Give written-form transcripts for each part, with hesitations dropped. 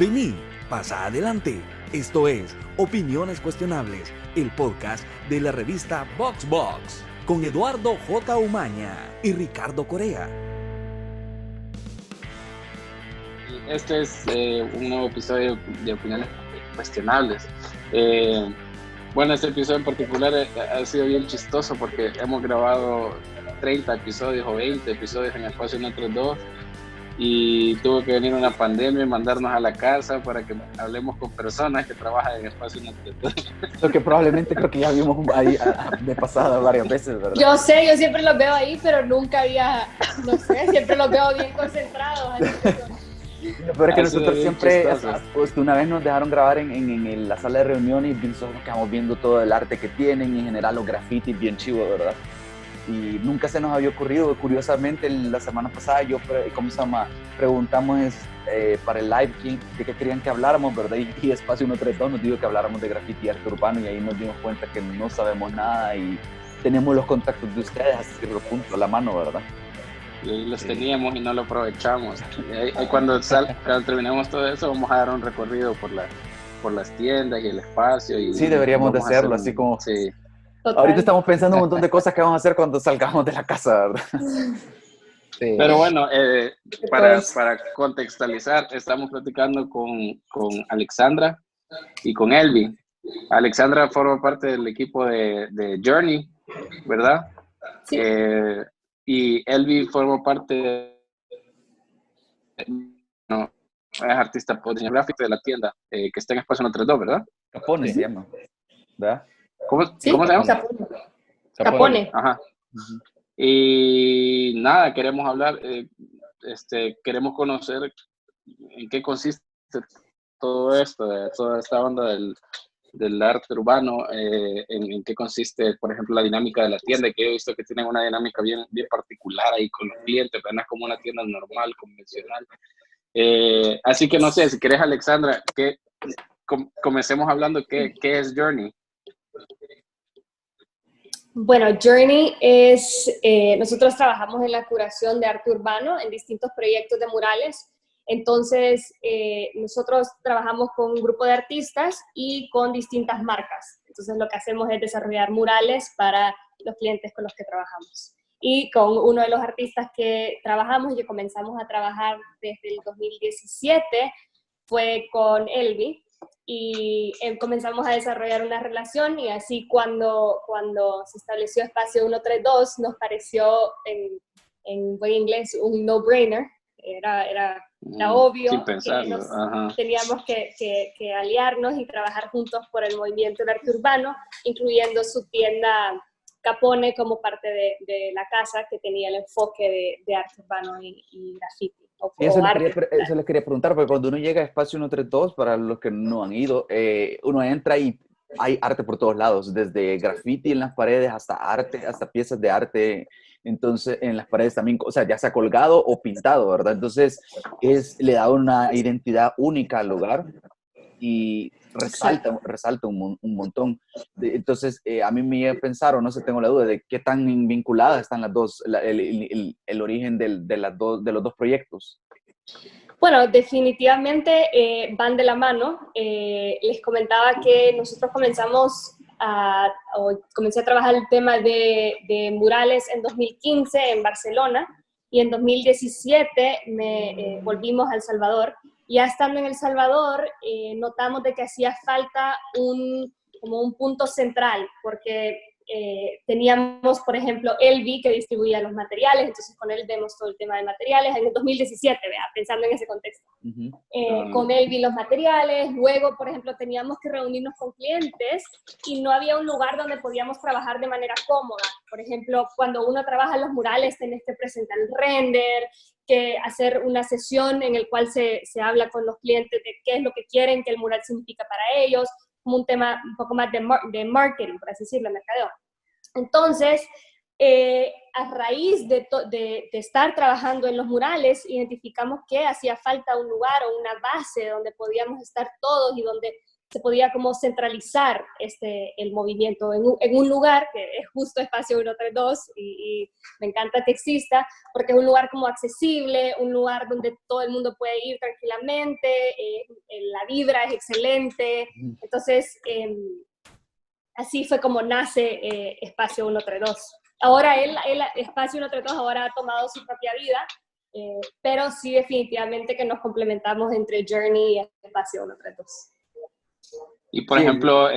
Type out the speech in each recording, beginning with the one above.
Vení, pasa adelante. Esto es Opiniones Cuestionables, el podcast de la revista VoxBox, con Eduardo J. Umaña y Ricardo Corea. Este es un nuevo episodio de Opiniones Cuestionables. Bueno, este episodio en particular ha sido bien chistoso porque hemos grabado 30 episodios o 20 episodios en Espacio 132 y tuvo que venir una pandemia y mandarnos a la casa para que hablemos con personas que trabajan en Espacio 132. Lo que probablemente creo que ya vimos ahí de pasada varias veces, ¿verdad? Yo sé, yo siempre los veo ahí, pero nunca había, no sé, siempre los veo bien concentrados. Lo peor es que nosotros siempre, pues, una vez nos dejaron grabar en la sala de reuniones y nosotros nos quedamos viendo todo el arte que tienen y en general los grafitis bien chivos, ¿verdad? Y nunca se nos había ocurrido. Curiosamente, la semana pasada preguntamos para el live de qué querían que habláramos, ¿verdad? Y Espacio 132 nos dijo que habláramos de grafiti y arte urbano y ahí nos dimos cuenta que no sabemos nada y tenemos los contactos de ustedes hasta cierto punto a la mano, ¿verdad? Y los teníamos y no lo aprovechamos. Y cuando terminemos todo eso, vamos a dar un recorrido por las tiendas y el espacio. Y sí, deberíamos de hacerlo, así como... Sí. Total. Ahorita estamos pensando un montón de cosas que vamos a hacer cuando salgamos de la casa, ¿verdad? Sí. Pero bueno, para contextualizar, estamos platicando con Alexandra y con Elvi. Alexandra forma parte del equipo de Journey, ¿verdad? Sí. Y Elvi forma parte es artista por diseño gráfico de la tienda que está en Espacio 132, ¿verdad? Capone se llama, ¿verdad? ¿Cómo se llama? Capone. Ajá. Uh-huh. Y nada, queremos hablar, queremos conocer en qué consiste todo esto, toda esta onda del arte urbano, en qué consiste, por ejemplo, la dinámica de la tienda, que he visto que tienen una dinámica bien particular ahí con los clientes, pero no es como una tienda normal, convencional. Así que no sé, si querés, Alexandra, comencemos hablando qué es Journey. Bueno, Journey es, nosotros trabajamos en la curación de arte urbano en distintos proyectos de murales. Entonces, nosotros trabajamos con un grupo de artistas y con distintas marcas. Entonces, lo que hacemos es desarrollar murales para los clientes con los que trabajamos. Y con uno de los artistas que trabajamos y que comenzamos a trabajar desde el 2017 fue con Elvi. Y comenzamos a desarrollar una relación y así cuando se estableció Espacio 132 nos pareció en buen inglés un no-brainer, era obvio sin pensarlo. que teníamos que aliarnos y trabajar juntos por el movimiento del arte urbano, incluyendo su tienda Capone como parte de la casa que tenía el enfoque de arte urbano y graffiti. Eso les quería preguntar, porque cuando uno llega a Espacio 132, para los que no han ido, uno entra y hay arte por todos lados, desde graffiti en las paredes hasta arte, hasta piezas de arte, entonces en las paredes también, o sea, ya sea colgado o pintado, ¿verdad? Entonces le da una identidad única al lugar y resalta un montón. Entonces, a mí me pensaron, no sé, tengo la duda de qué tan vinculadas están las dos, el origen de los dos proyectos. Bueno, definitivamente van de la mano. Les comentaba que nosotros comencé a trabajar el tema de murales en 2015 en Barcelona y en 2017 volvimos a El Salvador. Ya estando en El Salvador, notamos de que hacía falta como un punto central, porque teníamos, por ejemplo, Elvi, que distribuía los materiales, entonces con él vemos todo el tema de materiales, en el 2017, pensando en ese contexto. Uh-huh. Con Elvi los materiales, luego, por ejemplo, teníamos que reunirnos con clientes y no había un lugar donde podíamos trabajar de manera cómoda. Por ejemplo, cuando uno trabaja en los murales, tenés que presentar el render, que hacer una sesión en el cual se habla con los clientes de qué es lo que quieren, qué el mural significa para ellos, como un tema un poco más de marketing, por así decirlo, mercadeo. Entonces, a raíz de estar trabajando en los murales, identificamos que hacía falta un lugar o una base donde podíamos estar todos y donde se podía como centralizar el movimiento en un lugar que es justo Espacio 132 y me encanta que exista porque es un lugar como accesible, un lugar donde todo el mundo puede ir tranquilamente, la vibra es excelente, entonces así fue como nace Espacio 132. Ahora el Espacio 132 ahora ha tomado su propia vida, pero sí definitivamente que nos complementamos entre Journey y Espacio 132. Y por ejemplo,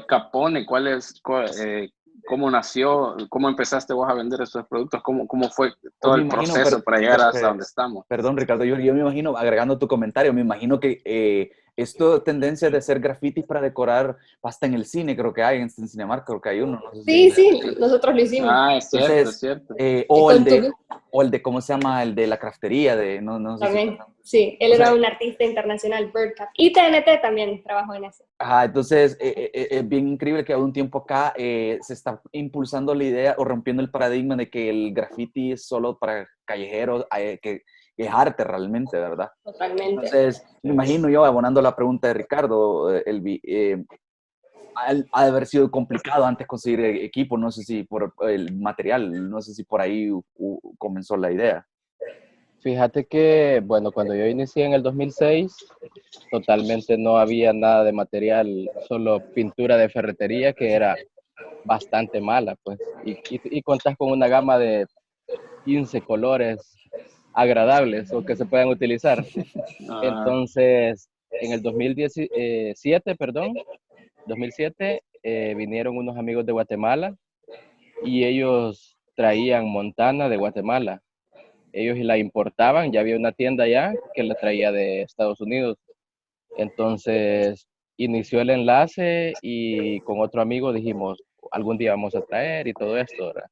Capone, ¿cómo nació? ¿Cómo empezaste vos a vender esos productos? ¿Cómo fue todo el proceso para llegar hasta donde estamos? Perdón, Ricardo, yo me imagino, agregando tu comentario, me imagino que esto tendencia de hacer grafitis para decorar, hasta en el cine, creo que hay, en Cinemark creo que hay uno. No sé Sí, nosotros lo hicimos. Es cierto, entonces, es cierto. O el de, ¿cómo se llama? El de la craftería, no sé también, sí, él era un artista internacional, Birdcap. Y TNT también trabajó en eso. Ajá, entonces, es bien increíble que a un tiempo acá se está impulsando la idea o rompiendo el paradigma de que el graffiti es solo para callejeros, que es arte realmente, ¿verdad? Totalmente. Entonces, me imagino yo, abonando la pregunta de Ricardo, ha de haber sido complicado antes conseguir equipo, no sé si por el material, no sé si por ahí comenzó la idea. Fíjate que, bueno, cuando yo inicié en el 2006, totalmente no había nada de material, solo pintura de ferretería que era bastante mala, pues, y contás con una gama de 15 colores agradables o que se puedan utilizar. Entonces, en el 2007, vinieron unos amigos de Guatemala y ellos traían montana de Guatemala. Ellos la importaban, ya había una tienda allá que la traía de Estados Unidos. Entonces, inició el enlace y con otro amigo dijimos, algún día vamos a traer y todo esto, ¿verdad?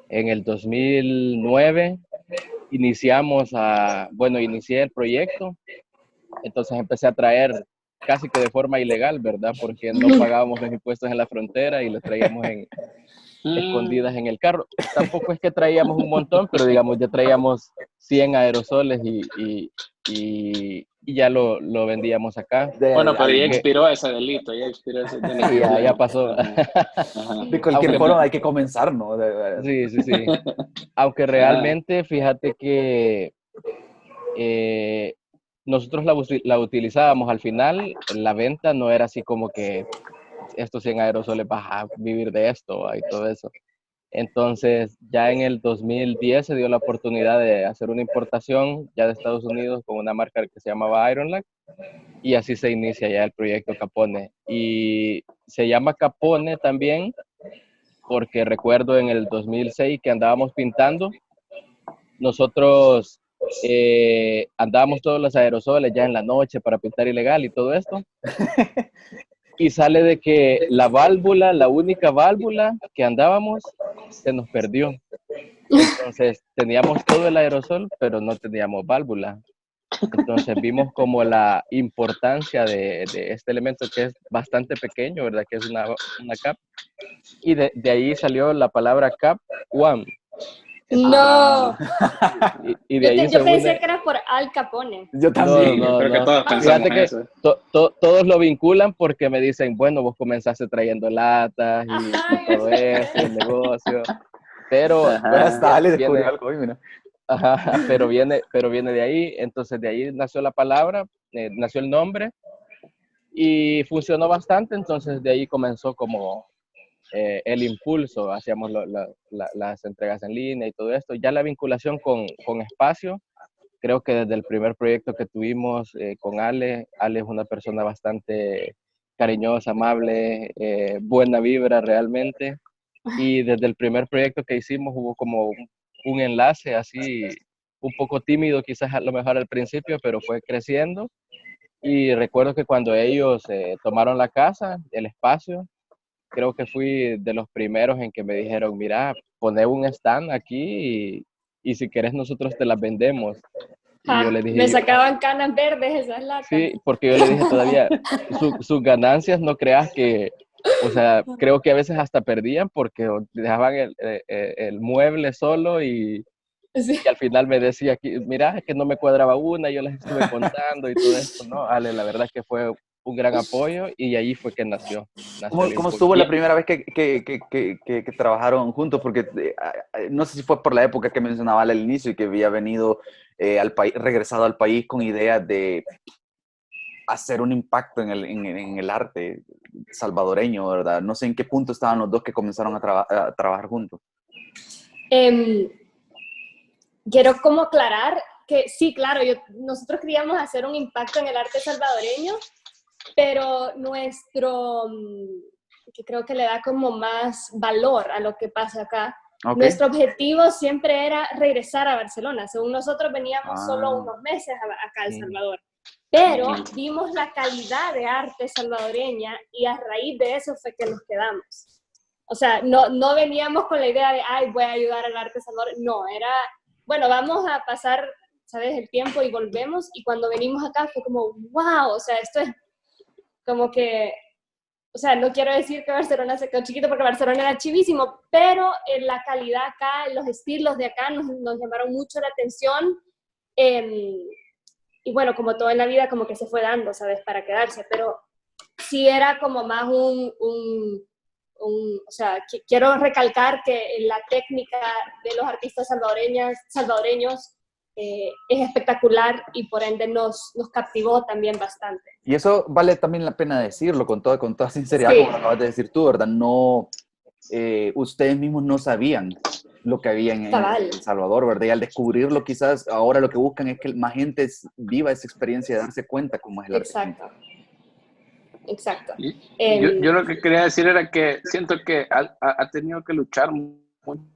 En el 2009 inicié el proyecto, entonces empecé a traer casi que de forma ilegal, ¿verdad? Porque no pagábamos los impuestos en la frontera y los traíamos escondidas en el carro. Tampoco es que traíamos un montón, pero digamos, ya traíamos 100 aerosoles y ya lo vendíamos acá. Bueno, pero ya expiró ese delito, ya pasó. De cualquier forma hay que comenzar, ¿no? Sí. Aunque realmente, fíjate que nosotros la utilizábamos al final, la venta no era así como que estos 100 aerosoles vas a vivir de esto y todo eso. Entonces, ya en el 2010 se dio la oportunidad de hacer una importación ya de Estados Unidos con una marca que se llamaba Ironlac y así se inicia ya el proyecto Capone. Y se llama Capone también porque recuerdo en el 2006 que andábamos pintando, nosotros andábamos todos los aerosoles ya en la noche para pintar ilegal y todo esto. Y sale de que la única válvula que andábamos, se nos perdió. Entonces, teníamos todo el aerosol, pero no teníamos válvula. Entonces, vimos como la importancia de este elemento que es bastante pequeño, ¿verdad? Que es una cap. Y de ahí salió la palabra Cap One. No. Y de ahí yo pensé que era por Al Capone. Yo también. No. Creo que todos pensamos Fíjate que eso. Todos lo vinculan porque me dicen, bueno, vos comenzaste trayendo latas y todo eso, el negocio. Pero Ale descubrió algo hoy, mira. pero viene de ahí. Entonces de ahí nació la palabra, nació el nombre y funcionó bastante. Entonces de ahí comenzó como el impulso, hacíamos las entregas en línea y todo esto. Ya la vinculación con espacio, creo que desde el primer proyecto que tuvimos con Ale es una persona bastante cariñosa, amable, buena vibra realmente. Y desde el primer proyecto que hicimos hubo como un enlace así, un poco tímido quizás a lo mejor al principio, pero fue creciendo. Y recuerdo que cuando ellos tomaron la casa, el espacio, creo que fui de los primeros en que me dijeron, mira, poné un stand aquí y si querés nosotros te las vendemos. Y yo le dije, me sacaban canas verdes esas latas. Sí, porque yo le dije todavía, sus ganancias no creas que, o sea, creo que a veces hasta perdían porque dejaban el mueble solo y al final me decía, mira, es que no me cuadraba una, yo les estuve contando y todo esto, ¿no? Ale, la verdad es que fue un gran apoyo y ahí fue que nació ¿Cómo, el cómo impulso. estuvo la primera vez que trabajaron juntos? Porque no sé si fue por la época que mencionaba al inicio y que había venido al país, regresado al país con ideas de hacer un impacto en el arte salvadoreño, ¿verdad? No sé en qué punto estaban los dos que comenzaron a trabajar juntos. Em, Quiero como aclarar que sí, claro, nosotros queríamos hacer un impacto en el arte salvadoreño, pero que creo que le da como más valor a lo que pasa acá. Okay. Nuestro objetivo siempre era regresar a Barcelona. Según nosotros veníamos solo unos meses acá a El Salvador, pero vimos la calidad de arte salvadoreña y a raíz de eso fue que nos quedamos. O sea, no veníamos con la idea de, ay, voy a ayudar al arte salvadoreño. No, era, bueno, vamos a pasar, ¿sabes?, el tiempo y volvemos. Y cuando venimos acá fue como, wow, o sea, esto es como que, o sea, no quiero decir que Barcelona se quedó chiquito porque Barcelona era chivísimo, pero la calidad acá, los estilos de acá nos llamaron mucho la atención. Y bueno, como todo en la vida, como que se fue dando, ¿sabes?, para quedarse. Pero sí era como más o sea, quiero recalcar que la técnica de los artistas salvadoreños es espectacular y por ende nos captivó también bastante. Y eso vale también la pena decirlo con toda sinceridad, sí, como lo acabas de decir tú, ¿verdad? No, ustedes mismos no sabían lo que había en El Salvador, ¿verdad? Y al descubrirlo, quizás ahora lo que buscan es que más gente viva esa experiencia de darse cuenta cómo es el arte. Exacto. Yo lo que quería decir era que siento que ha tenido que luchar mucho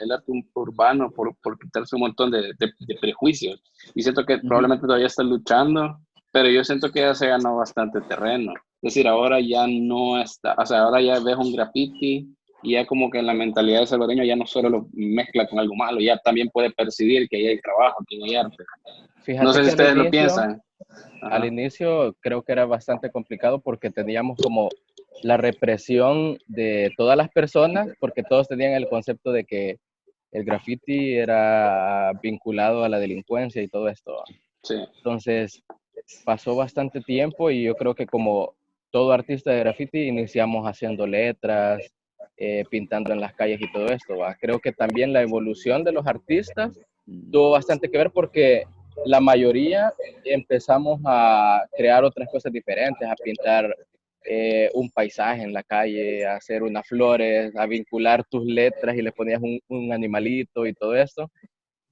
el arte urbano por quitarse un montón de prejuicios. Y siento que probablemente todavía está luchando, pero yo siento que ya se ganó bastante terreno. Es decir, ahora ya no está, o sea, ahora ya ves un graffiti y ya como que en la mentalidad del salvadoreño ya no solo lo mezcla con algo malo, ya también puede percibir que ahí hay trabajo, que hay arte. Fíjate, no sé si ustedes lo piensan. Al inicio creo que era bastante complicado porque teníamos como la represión de todas las personas, porque todos tenían el concepto de que el graffiti era vinculado a la delincuencia y todo esto. Sí. Entonces pasó bastante tiempo y yo creo que como todo artista de graffiti iniciamos haciendo letras, pintando en las calles y todo esto, ¿va? Creo que también la evolución de los artistas tuvo bastante que ver porque la mayoría empezamos a crear otras cosas diferentes, a pintar un paisaje en la calle, a hacer unas flores, a vincular tus letras y le ponías un animalito y todo esto,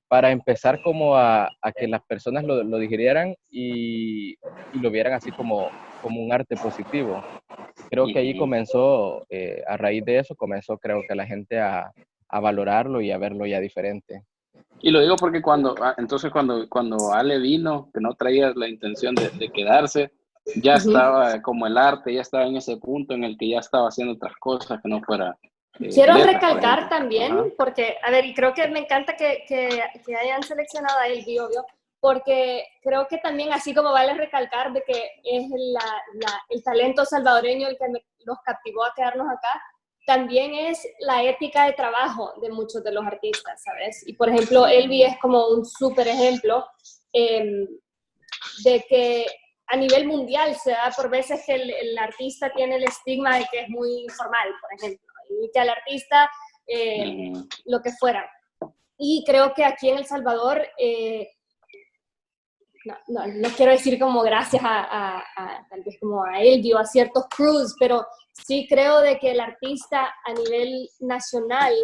para empezar como a que las personas lo digirieran y lo vieran así como un arte positivo. Creo que ahí comenzó, a raíz de eso, comenzó creo que la gente a valorarlo y a verlo ya diferente. Y lo digo porque cuando Ale vino, que no traía la intención de quedarse, ya estaba como el arte, ya estaba en ese punto en el que ya estaba haciendo otras cosas que no fuera... Quiero recalcar también, porque, a ver, y creo que me encanta que hayan seleccionado a Elvi, obvio, porque creo que también, así como vale recalcar de que es el talento salvadoreño el que nos captivó a quedarnos acá, también es la ética de trabajo de muchos de los artistas, ¿sabes? Y por ejemplo, Elvi es como un súper ejemplo de que a nivel mundial se da por veces que el artista tiene el estigma de que es muy informal, por ejemplo, y que al artista lo que fuera. Y creo que aquí en El Salvador, no quiero decir como gracias tal vez como a Elvi o a ciertos crews, pero sí creo de que el artista a nivel nacional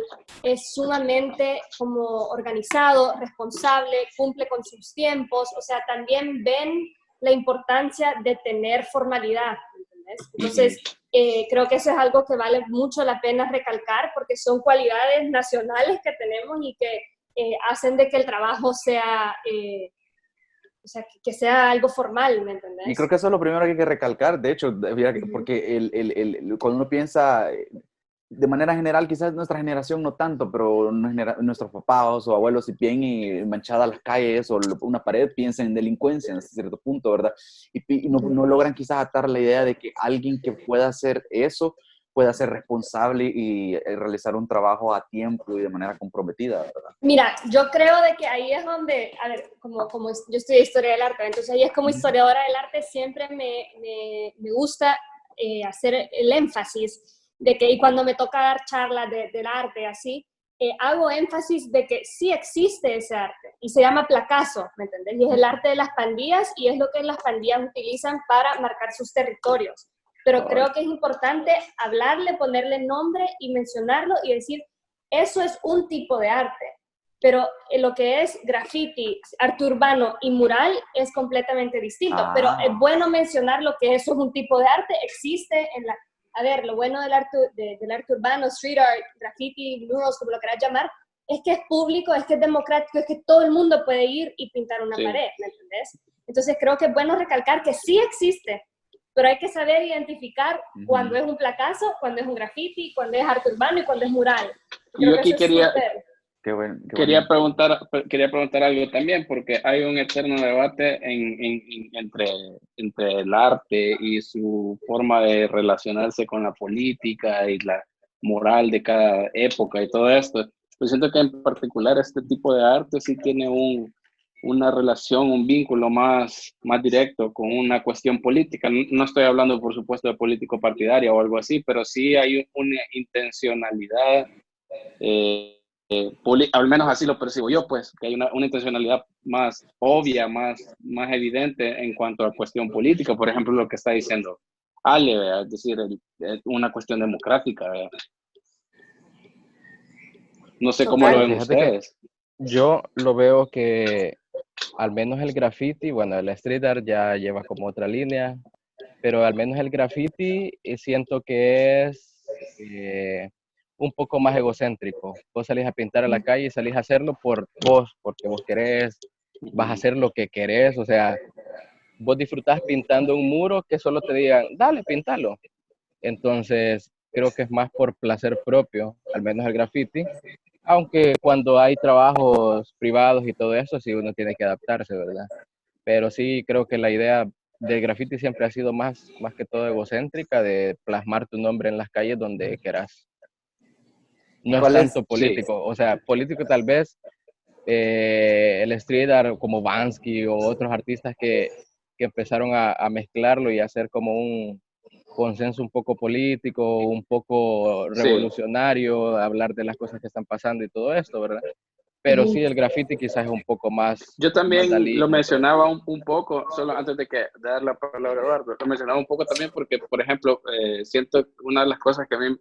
es sumamente como organizado, responsable, cumple con sus tiempos, o sea, también ven la importancia de tener formalidad, ¿entendés? Entonces, creo que eso es algo que vale mucho la pena recalcar porque son cualidades nacionales que tenemos y que hacen de que el trabajo sea... o sea, que sea algo formal, ¿me entendés? Y creo que eso es lo primero que hay que recalcar, de hecho, porque cuando uno piensa de manera general, quizás nuestra generación no tanto, pero nuestros papás o abuelos, si ven manchadas las calles o una pared, piensan en delincuencia en cierto punto, ¿verdad? Y no logran quizás atar la idea de que alguien que pueda hacer eso pueda ser responsable y realizar un trabajo a tiempo y de manera comprometida, ¿verdad? Mira, yo creo de que ahí es donde, a ver, como yo estudié historia del arte, entonces ahí es como historiadora del arte siempre me gusta hacer el énfasis de que, y cuando me toca dar charlas del arte así, hago énfasis de que sí existe ese arte y se llama placazo, ¿me entendés? Y es el arte de las pandillas y es lo que las pandillas utilizan para marcar sus territorios. Pero creo que es importante hablarle, ponerle nombre y mencionarlo y decir, eso es un tipo de arte. Pero lo que es graffiti, arte urbano y mural es completamente distinto. Pero es bueno mencionar lo que eso es un tipo de arte, existe en la... A ver, lo bueno del arte urbano, street art, graffiti, murals, como lo quieras llamar, es que es público, es que es democrático, es que todo el mundo puede ir y pintar una pared, ¿me entendés? Entonces creo que es bueno recalcar que sí existe, pero hay que saber identificar cuando es un placazo, cuando es un graffiti, cuando es arte urbano y cuando es mural. Y yo aquí quería preguntar algo también, porque hay un eterno debate entre el arte y su forma de relacionarse con la política y la moral de cada época y todo esto. Yo siento que en particular este tipo de arte sí tiene una relación, un vínculo más directo con una cuestión política. No estoy hablando, por supuesto, de político partidaria o algo así, pero sí hay una intencionalidad, al menos así lo percibo yo, pues, que hay una intencionalidad más obvia, más evidente en cuanto a cuestión política. Por ejemplo, lo que está diciendo Ale, ¿verdad? Es decir, una cuestión democrática, ¿verdad? No sé cómo lo ven ustedes. Yo lo veo que al menos el graffiti, bueno, el street art ya lleva como otra línea, pero al menos el graffiti siento que es un poco más egocéntrico. Vos salís a pintar a la calle y salís a hacerlo por vos, porque vos querés, vas a hacer lo que querés, o sea, vos disfrutás pintando un muro que solo te digan, dale, pintalo. Entonces, creo que es más por placer propio, al menos el graffiti, aunque cuando hay trabajos privados y todo eso, sí uno tiene que adaptarse, ¿verdad? Pero sí creo que la idea del graffiti siempre ha sido más que todo egocéntrica, de plasmar tu nombre en las calles donde quieras. No es tanto político, o sea, político tal vez el street art como Bansky o otros artistas que empezaron a mezclarlo y a hacer como un consenso un poco político, un poco revolucionario, hablar de las cosas que están pasando y todo esto, ¿verdad? Pero sí, el graffiti quizás es un poco más... Yo también lo mencionaba un poco, solo antes de dar la palabra a Eduardo, lo mencionaba un poco también porque, por ejemplo, siento que una de las cosas que a mí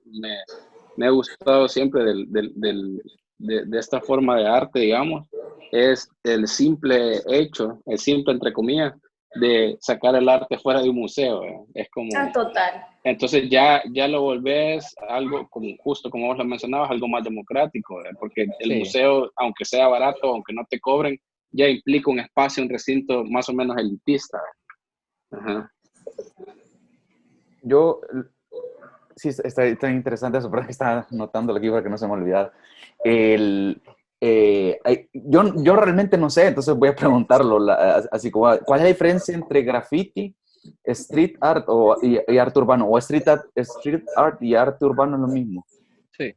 me ha gustado siempre de esta forma de arte, digamos, es el simple hecho, el simple entre comillas, de sacar el arte fuera de un museo. Es como... total. Entonces ya lo volvés algo, justo como vos lo mencionabas, algo más democrático, porque el museo, aunque sea barato, aunque no te cobren, ya implica un espacio, un recinto más o menos elitista. Ajá. Yo, sí, está interesante eso, pero que estaba notándolo aquí para que no se me olvide. Yo realmente no sé, entonces voy a preguntarlo, así como, ¿cuál es la diferencia entre graffiti, street art y arte urbano? ¿O street art y arte urbano es lo mismo? Sí.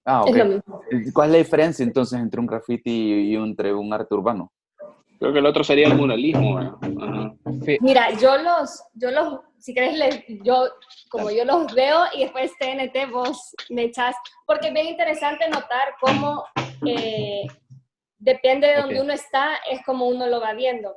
Ok. Es lo mismo. ¿Cuál es la diferencia entonces entre un graffiti y entre un arte urbano? Creo que el otro sería el muralismo. Ajá. Sí. Mira, yo los, si querés, como yo los veo y después TNT vos me echás, porque es bien interesante notar cómo depende de donde uno está, es como uno lo va viendo.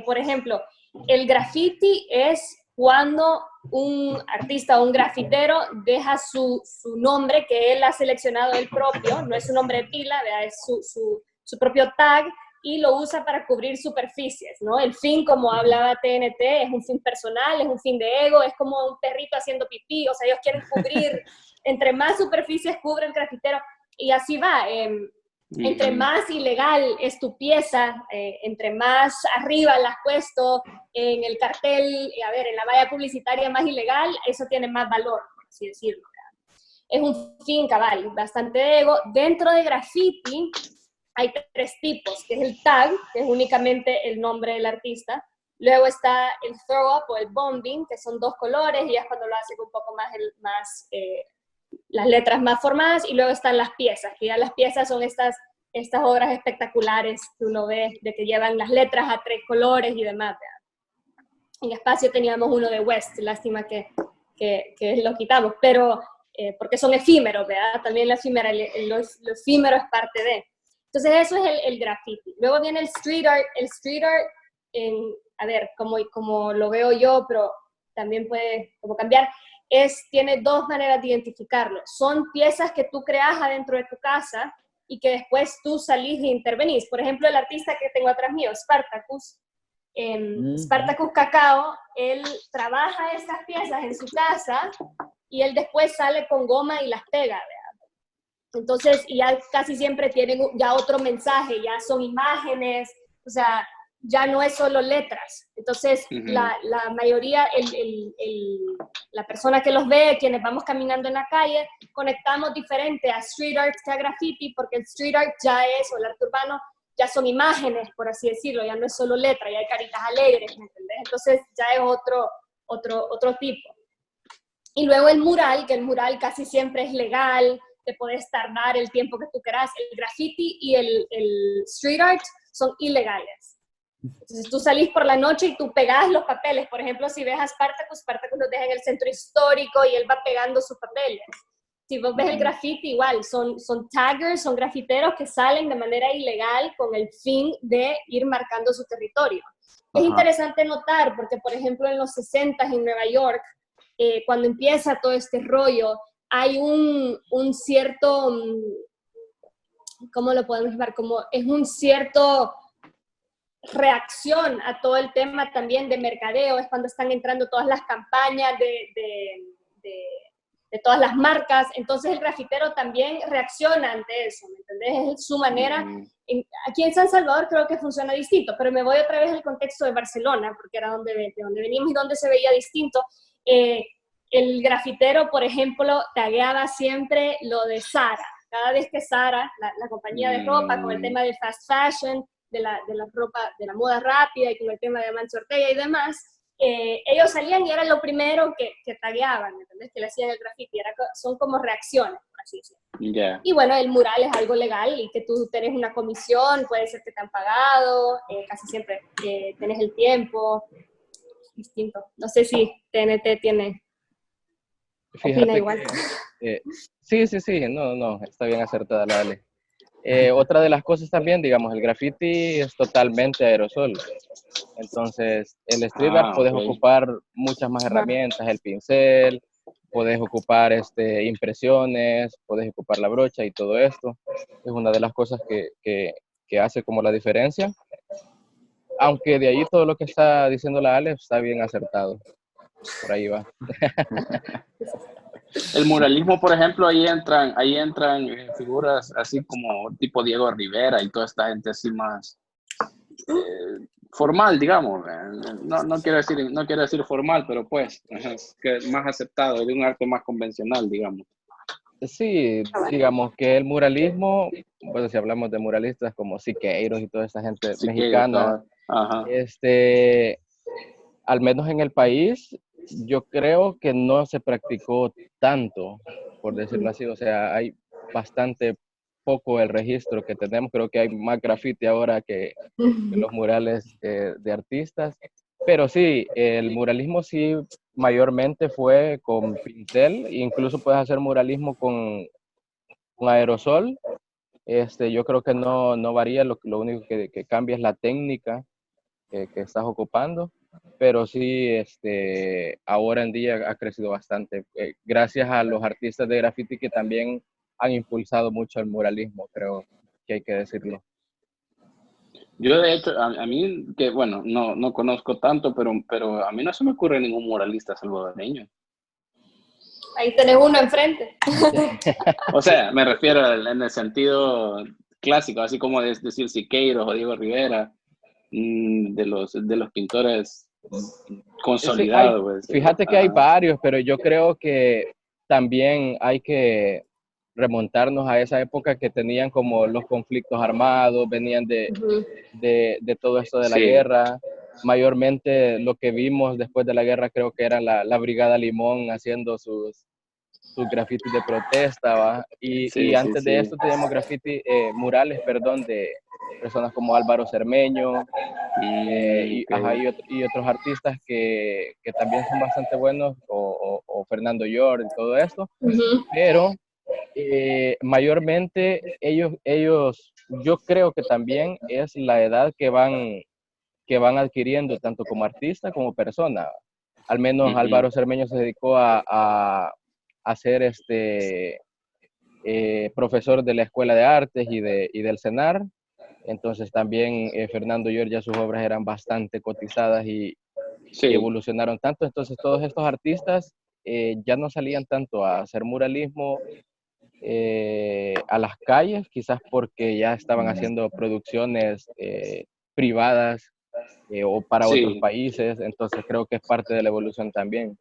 Por ejemplo, el graffiti es cuando un artista o un grafitero deja su nombre que él ha seleccionado él propio, no es su nombre de pila, ¿verdad? Es su propio tag, y lo usa para cubrir superficies, ¿no? El fin, como hablaba TNT, es un fin personal, es un fin de ego, es como un perrito haciendo pipí, o sea, ellos quieren cubrir, entre más superficies cubre el grafitero, y así va. Entre más ilegal es tu pieza, entre más arriba la has puesto en el cartel, en la valla publicitaria más ilegal, eso tiene más valor, por así decirlo, ¿verdad? Es un fin cabal, bastante ego. Dentro de graffiti hay 3 tipos, que es el tag, que es únicamente el nombre del artista, Luego está el throw up o el bombing, que son 2 colores, y es cuando lo hacen un poco más las letras más formadas, y luego están las piezas, que ya las piezas son estas obras espectaculares que uno ve, de que llevan las letras a 3 colores y demás. ¿Verdad? En Espacio teníamos uno de West, lástima que lo quitamos, pero porque son efímeros, ¿verdad? También lo efímero es parte de. Entonces eso es el graffiti. Luego viene el street art. El street art, a ver, como lo veo yo, pero también puede como cambiar, tiene 2 maneras de identificarlo. Son piezas que tú creas adentro de tu casa y que después tú salís e intervenís. Por ejemplo, el artista que tengo atrás mío, Spartacus, Spartacus Cacao, él trabaja esas piezas en su casa y él después sale con goma y las pega, ¿verdad? Entonces, ya casi siempre tienen ya otro mensaje, ya son imágenes, o sea, ya no es solo letras. Entonces, la mayoría, la persona que los ve, quienes vamos caminando en la calle, conectamos diferente a street art que a graffiti, porque el street art ya es, o el arte urbano, ya son imágenes, por así decirlo, ya no es solo letra, ya hay caritas alegres, ¿me entendés? Entonces, ya es otro tipo. Y luego el mural, que el mural casi siempre es legal, te puedes tardar el tiempo que tú quieras. El graffiti y el street art son ilegales. Entonces tú salís por la noche y tú pegás los papeles. Por ejemplo, si ves a Spartacus los deja en el centro histórico y él va pegando sus papeles. Si vos ves el graffiti, igual, son taggers, son grafiteros que salen de manera ilegal con el fin de ir marcando su territorio. Es interesante notar, porque por ejemplo en los 60 en Nueva York, cuando empieza todo este rollo, hay un cierto, ¿cómo lo podemos llamar? Como es un cierto reacción a todo el tema también de mercadeo, es cuando están entrando todas las campañas de todas las marcas, entonces el grafitero también reacciona ante eso, ¿me entendés? Es su manera. Aquí en San Salvador creo que funciona distinto, pero me voy otra vez al contexto de Barcelona, porque era de donde venimos y donde se veía distinto. El grafitero, por ejemplo, tagueaba siempre lo de Zara. Cada vez que Zara, la compañía de ropa, con el tema de fast fashion, de la ropa, de la moda rápida y con el tema de Amancio Ortega y demás, ellos salían y era lo primero que tagueaban, ¿entendés? Que le hacían el graffiti. Son como reacciones, por así decirlo. Yeah. Y bueno, el mural es algo legal y que tú tenés una comisión, puede ser que te han pagado, casi siempre tenés el tiempo. Distinto. No sé si TNT tiene... Fíjate igual. Sí, no, está bien acertada la Ale. Otra de las cosas también, digamos, el graffiti es totalmente aerosol. Entonces, el street art puedes ocupar muchas más herramientas, el pincel, puedes ocupar impresiones, puedes ocupar la brocha y todo esto. Es una de las cosas que hace como la diferencia. Aunque de ahí todo lo que está diciendo la Ale está bien acertado. Por ahí va. El muralismo, por ejemplo, ahí entran figuras así como tipo Diego Rivera y toda esta gente así más formal, digamos. No quiero decir formal, pero pues que más aceptado, de un arte más convencional, digamos. Sí, digamos que el muralismo, bueno, si hablamos de muralistas como Siqueiros y toda esta gente mexicana, al menos en el país, yo creo que no se practicó tanto, por decirlo así. O sea, hay bastante poco el registro que tenemos. Creo que hay más graffiti ahora que los murales de artistas. Pero sí, el muralismo sí mayormente fue con pincel. Incluso puedes hacer muralismo con aerosol. Yo creo que no varía. Lo único que cambia es la técnica que estás ocupando. Pero sí, ahora en día ha crecido bastante, gracias a los artistas de graffiti que también han impulsado mucho el muralismo, creo que hay que decirlo. Yo de hecho, a mí, que bueno, no conozco tanto, pero a mí no se me ocurre ningún muralista salvadoreño. Ahí tenés uno enfrente. O sea, me refiero en el sentido clásico, así como decir Siqueiros o Diego Rivera, de los pintores consolidados. Sí, fíjate que hay varios, pero yo creo que también hay que remontarnos a esa época que tenían como los conflictos armados, venían de todo esto de la guerra. mayormente lo que vimos después de la guerra creo que era la Brigada Limón haciendo sus grafitis de protesta, ¿va? Y Sí, sí, antes de sí. esto teníamos murales, perdón, de personas como Álvaro Cermeño, Ok. y otros artistas que también son bastante buenos, o Fernando Llor y todo esto, Ujú. pero mayormente ellos, yo creo que también es la edad que van adquiriendo tanto como artista como persona. Al menos Ujú. Álvaro Cermeño se dedicó a ser profesor de la Escuela de Artes y del CENAR. Entonces también Fernando Llor, ya sus obras eran bastante cotizadas y Sí, evolucionaron tanto. Entonces todos estos artistas ya no salían tanto a hacer muralismo a las calles, quizás porque ya estaban haciendo producciones privadas o para otros sí. países. Entonces creo que es parte de la evolución también.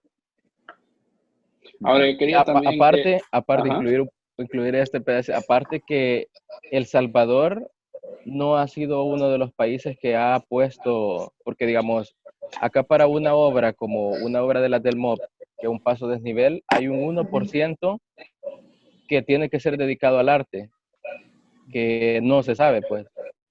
Ahora yo quería también, Aparte ajá, incluir este pedazo, aparte que El Salvador no ha sido uno de los países que ha puesto, porque digamos, acá para una obra como una obra de las del MOP, que es un paso desnivel, hay un 1% que tiene que ser dedicado al arte, que no se sabe, pues,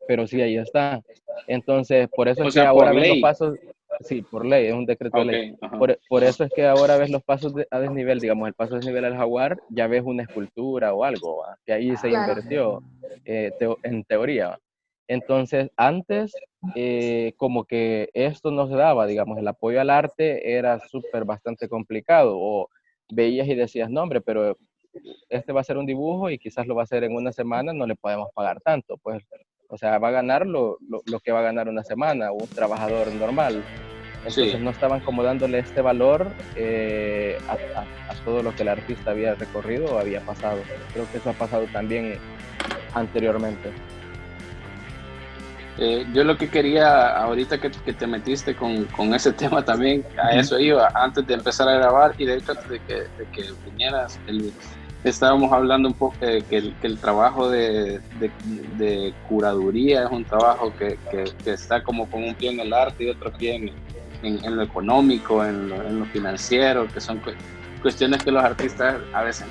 pero sí ahí está. Entonces, por eso o es que sea, por ahora ves los ley. pasos, sí, por ley, es un decreto de Ok, ley. ajá. Por eso es que ahora ves los pasos a desnivel, digamos, el paso a desnivel al Jaguar, ya ves una escultura o algo, ¿va? Que ahí se Claro. invirtió, en teoría. ¿Va? Entonces, antes, como que esto no se daba, digamos, el apoyo al arte era súper bastante complicado, o veías y decías, no, hombre, pero este va a ser un dibujo y quizás lo va a hacer en una semana, no le podemos pagar tanto, pues, o sea, va a ganar lo que va a ganar una semana, un trabajador normal. Entonces Sí. no estaban como dándole este valor a todo lo que el artista había recorrido o había pasado. Creo que eso ha pasado también anteriormente. Yo lo que quería, ahorita que te metiste con ese tema también, a eso iba, antes de empezar a grabar, y de hecho antes de que vinieras, estábamos hablando un poco que el trabajo de curaduría es un trabajo que está como con un pie en el arte y otro pie en lo económico, en lo financiero, que son cuestiones que los artistas a veces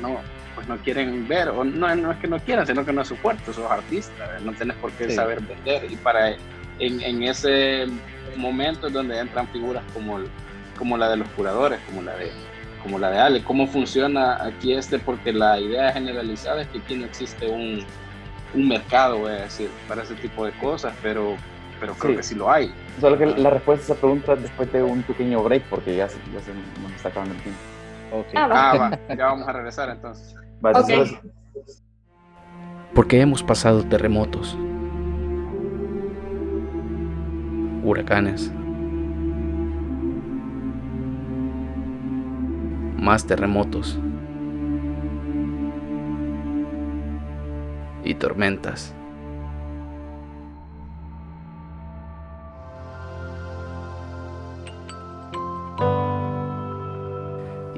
pues no quieren ver, o no es que no quieran, sino que no es su fuerte, sos artista, no tenés por qué Sí. saber vender, y en ese momento es donde entran figuras como la de los curadores, como la de Ale. ¿Cómo funciona aquí porque la idea generalizada es que aquí no existe un mercado, voy a decir, para ese tipo de cosas, pero creo que sí lo hay. Solo que la respuesta a esa pregunta es después de un pequeño break, porque ya se nos está acabando el tiempo. Okay. Va, ya vamos a regresar entonces. Vale, Ok. entonces, Porque hemos pasado terremotos, huracanes, más terremotos y tormentas.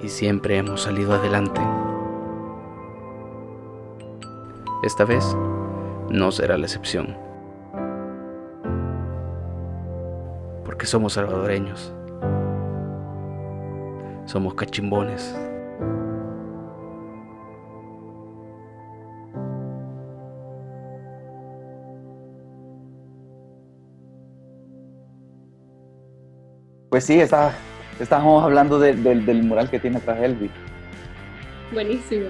Y siempre hemos salido adelante. Esta vez no será la excepción. Porque somos salvadoreños. Somos cachimbones. pues sí, estábamos hablando del mural que tiene atrás Elvi. Buenísimo.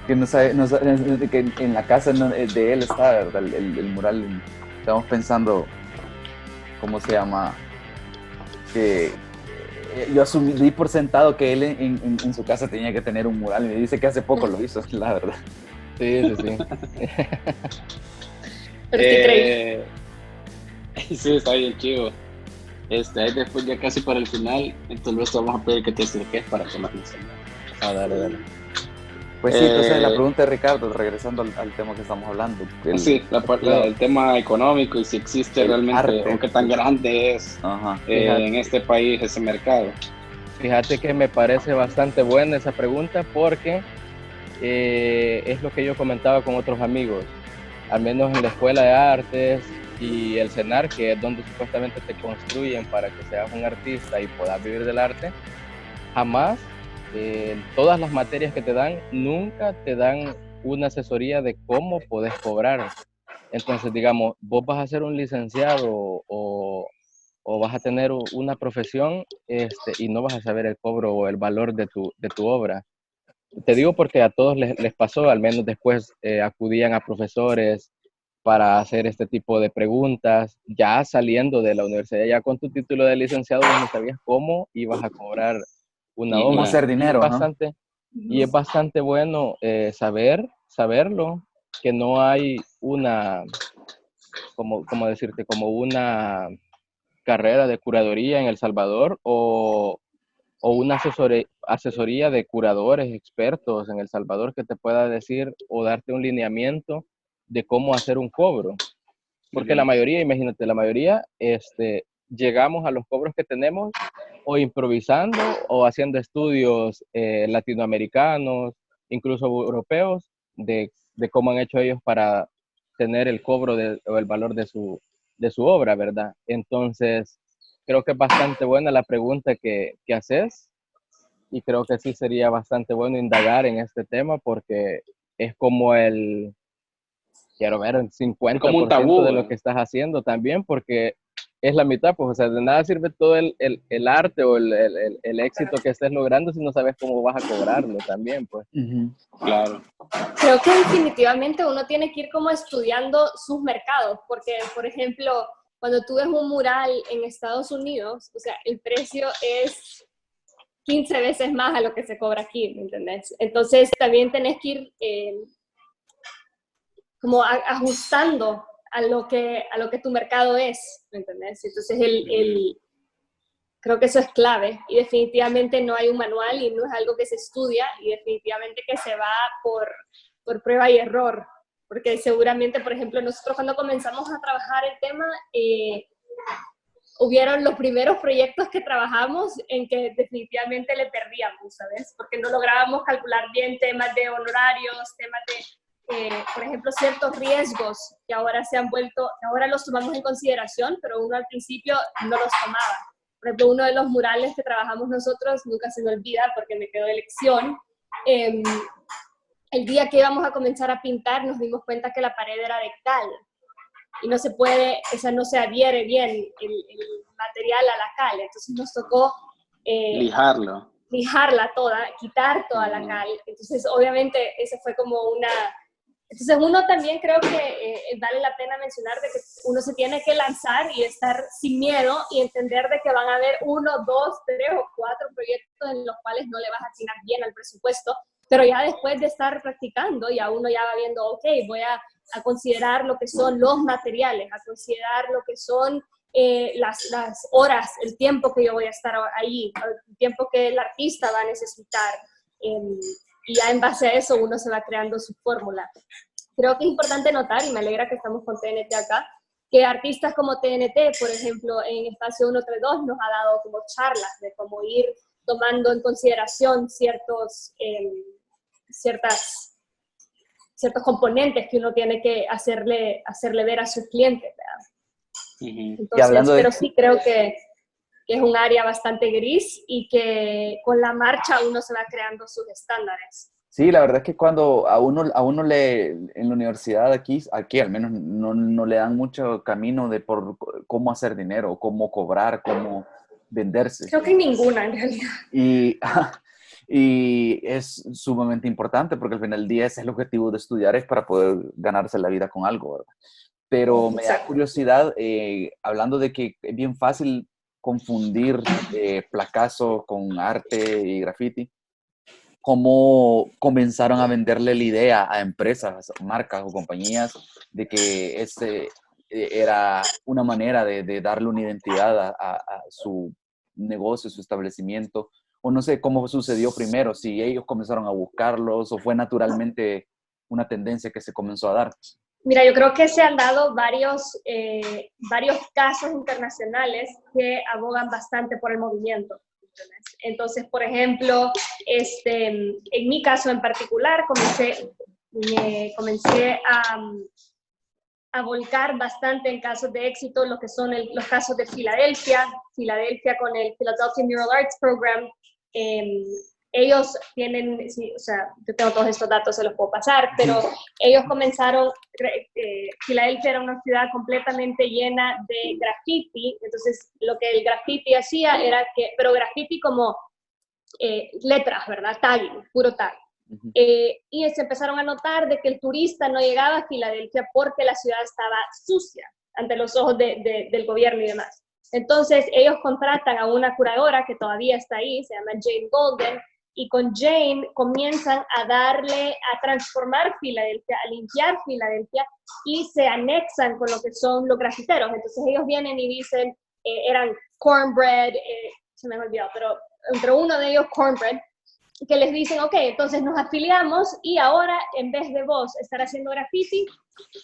Que que en la casa de él está, ¿verdad? El mural. Estamos pensando, ¿cómo se llama? Que yo di por sentado que él en su casa tenía que tener un mural. Y me dice que hace poco lo hizo, la verdad. Sí. Pero es que Sí, está bien chido. Ahí después ya casi para el final, entonces vamos a pedir que te acerques para que nos enseñes. Dale. Pues sí, entonces la pregunta de Ricardo, regresando al tema que estamos hablando. El tema económico y si existe realmente, arte, o qué tan grande es en este país ese mercado. Fíjate que me parece bastante buena esa pregunta porque es lo que yo comentaba con otros amigos. Al menos en la escuela de artes, y el CENAR, que es donde supuestamente te construyen para que seas un artista y puedas vivir del arte, jamás, todas las materias que te dan, nunca te dan una asesoría de cómo puedes cobrar. Entonces, digamos, vos vas a ser un licenciado o vas a tener una profesión y no vas a saber el cobro o el valor de tu obra. Te digo porque a todos les pasó, al menos después acudían a profesores para hacer este tipo de preguntas, ya saliendo de la universidad, ya con tu título de licenciado, vos no sabías cómo ibas a cobrar una Y, ¿Cómo obra. hacer Y es dinero? ¿No? bastante, y es bastante bueno saberlo, que no hay una, como decirte, como una carrera de curaduría en El Salvador o una asesoría de curadores expertos en El Salvador que te pueda decir o darte un lineamiento de cómo hacer un cobro. Porque la mayoría, imagínate, la mayoría llegamos a los cobros que tenemos o improvisando o haciendo estudios latinoamericanos, incluso europeos, de cómo han hecho ellos para tener el cobro o el valor de su obra, ¿verdad? Entonces, creo que es bastante buena la pregunta que haces y creo que sí sería bastante bueno indagar en este tema porque es como quiero ver, el es como un 50% tabú, de lo que estás haciendo también, porque es la mitad, pues, o sea, de nada sirve todo el arte o el éxito que estés logrando si no sabes cómo vas a cobrarlo también, pues. claro. Creo que definitivamente uno tiene que ir como estudiando sus mercados, porque, por ejemplo, cuando tú ves un mural en Estados Unidos, o sea, el precio es 15 veces más a lo que se cobra aquí, ¿me entendés? Entonces, también tenés que ir como ajustando a lo que tu mercado es, ¿me entendés? Entonces, creo que eso es clave y definitivamente no hay un manual y no es algo que se estudia y definitivamente que se va por prueba y error, porque seguramente, por ejemplo, nosotros cuando comenzamos a trabajar el tema, hubieron los primeros proyectos que trabajamos en que definitivamente le perdíamos, ¿sabes? Porque no lográbamos calcular bien temas de honorarios, temas de, por ejemplo, ciertos riesgos que ahora se han vuelto, ahora los tomamos en consideración, pero uno al principio no los tomaba. Por ejemplo, uno de los murales que trabajamos nosotros, nunca se me olvida porque me quedó de lección, el día que íbamos a comenzar a pintar nos dimos cuenta que la pared era de cal y no se puede, esa no se adhiere bien el material a la cal, entonces nos tocó lijarla toda, quitar toda la cal, entonces obviamente ese fue como una... Entonces uno también creo que vale la pena mencionar de que uno se tiene que lanzar y estar sin miedo y entender de que van a haber 1, 2, 3 o 4 proyectos en los cuales no le vas a atinar bien al presupuesto, pero ya después de estar practicando, ya uno ya va viendo, ok, voy a considerar lo que son los materiales, a considerar lo que son las horas, el tiempo que yo voy a estar ahí, el tiempo que el artista va a necesitar. Y ya en base a eso uno se va creando su fórmula. Creo que es importante notar, y me alegra que estamos con TNT acá, que artistas como TNT, por ejemplo, en Espacio 132 nos ha dado como charlas de cómo ir tomando en consideración ciertos componentes que uno tiene que hacerle ver a sus clientes, ¿verdad? Entonces, pero sí creo que es un área bastante gris y que con la marcha uno se va creando sus estándares. Sí, la verdad es que cuando a uno en la universidad aquí al menos no le dan mucho camino de por cómo hacer dinero, cómo cobrar, cómo venderse. Creo que ninguna en realidad. Y es sumamente importante porque al final del día ese es el objetivo de estudiar, es para poder ganarse la vida con algo, ¿verdad? Pero me da curiosidad, hablando de que es bien fácil confundir placazo con arte y graffiti, ¿cómo comenzaron a venderle la idea a empresas, marcas o compañías de que era una manera de darle una identidad a su negocio, su establecimiento? O no sé cómo sucedió primero, si ellos comenzaron a buscarlos o fue naturalmente una tendencia que se comenzó a dar. Mira, yo creo que se han dado varios casos internacionales que abogan bastante por el movimiento. Entonces, por ejemplo, en mi caso en particular, comencé a volcar bastante en casos de éxito lo que son los casos de Filadelfia con el Philadelphia Mural Arts Program. Ellos tienen, sí, o sea, yo tengo todos estos datos, se los puedo pasar, pero ellos comenzaron, Filadelfia era una ciudad completamente llena de graffiti, entonces lo que el graffiti hacía era que, pero graffiti como letras, ¿verdad? Tagging, puro tag. Y se empezaron a notar de que el turista no llegaba a Filadelfia porque la ciudad estaba sucia ante los ojos del gobierno y demás. Entonces ellos contratan a una curadora que todavía está ahí, se llama Jane Golden, y con Jane comienzan a transformar Filadelfia, a limpiar Filadelfia, y se anexan con lo que son los grafiteros. Entonces ellos vienen y dicen, eran Cornbread, se me ha olvidado, pero entre uno de ellos Cornbread, que les dicen, ok, entonces nos afiliamos y ahora en vez de vos estar haciendo graffiti,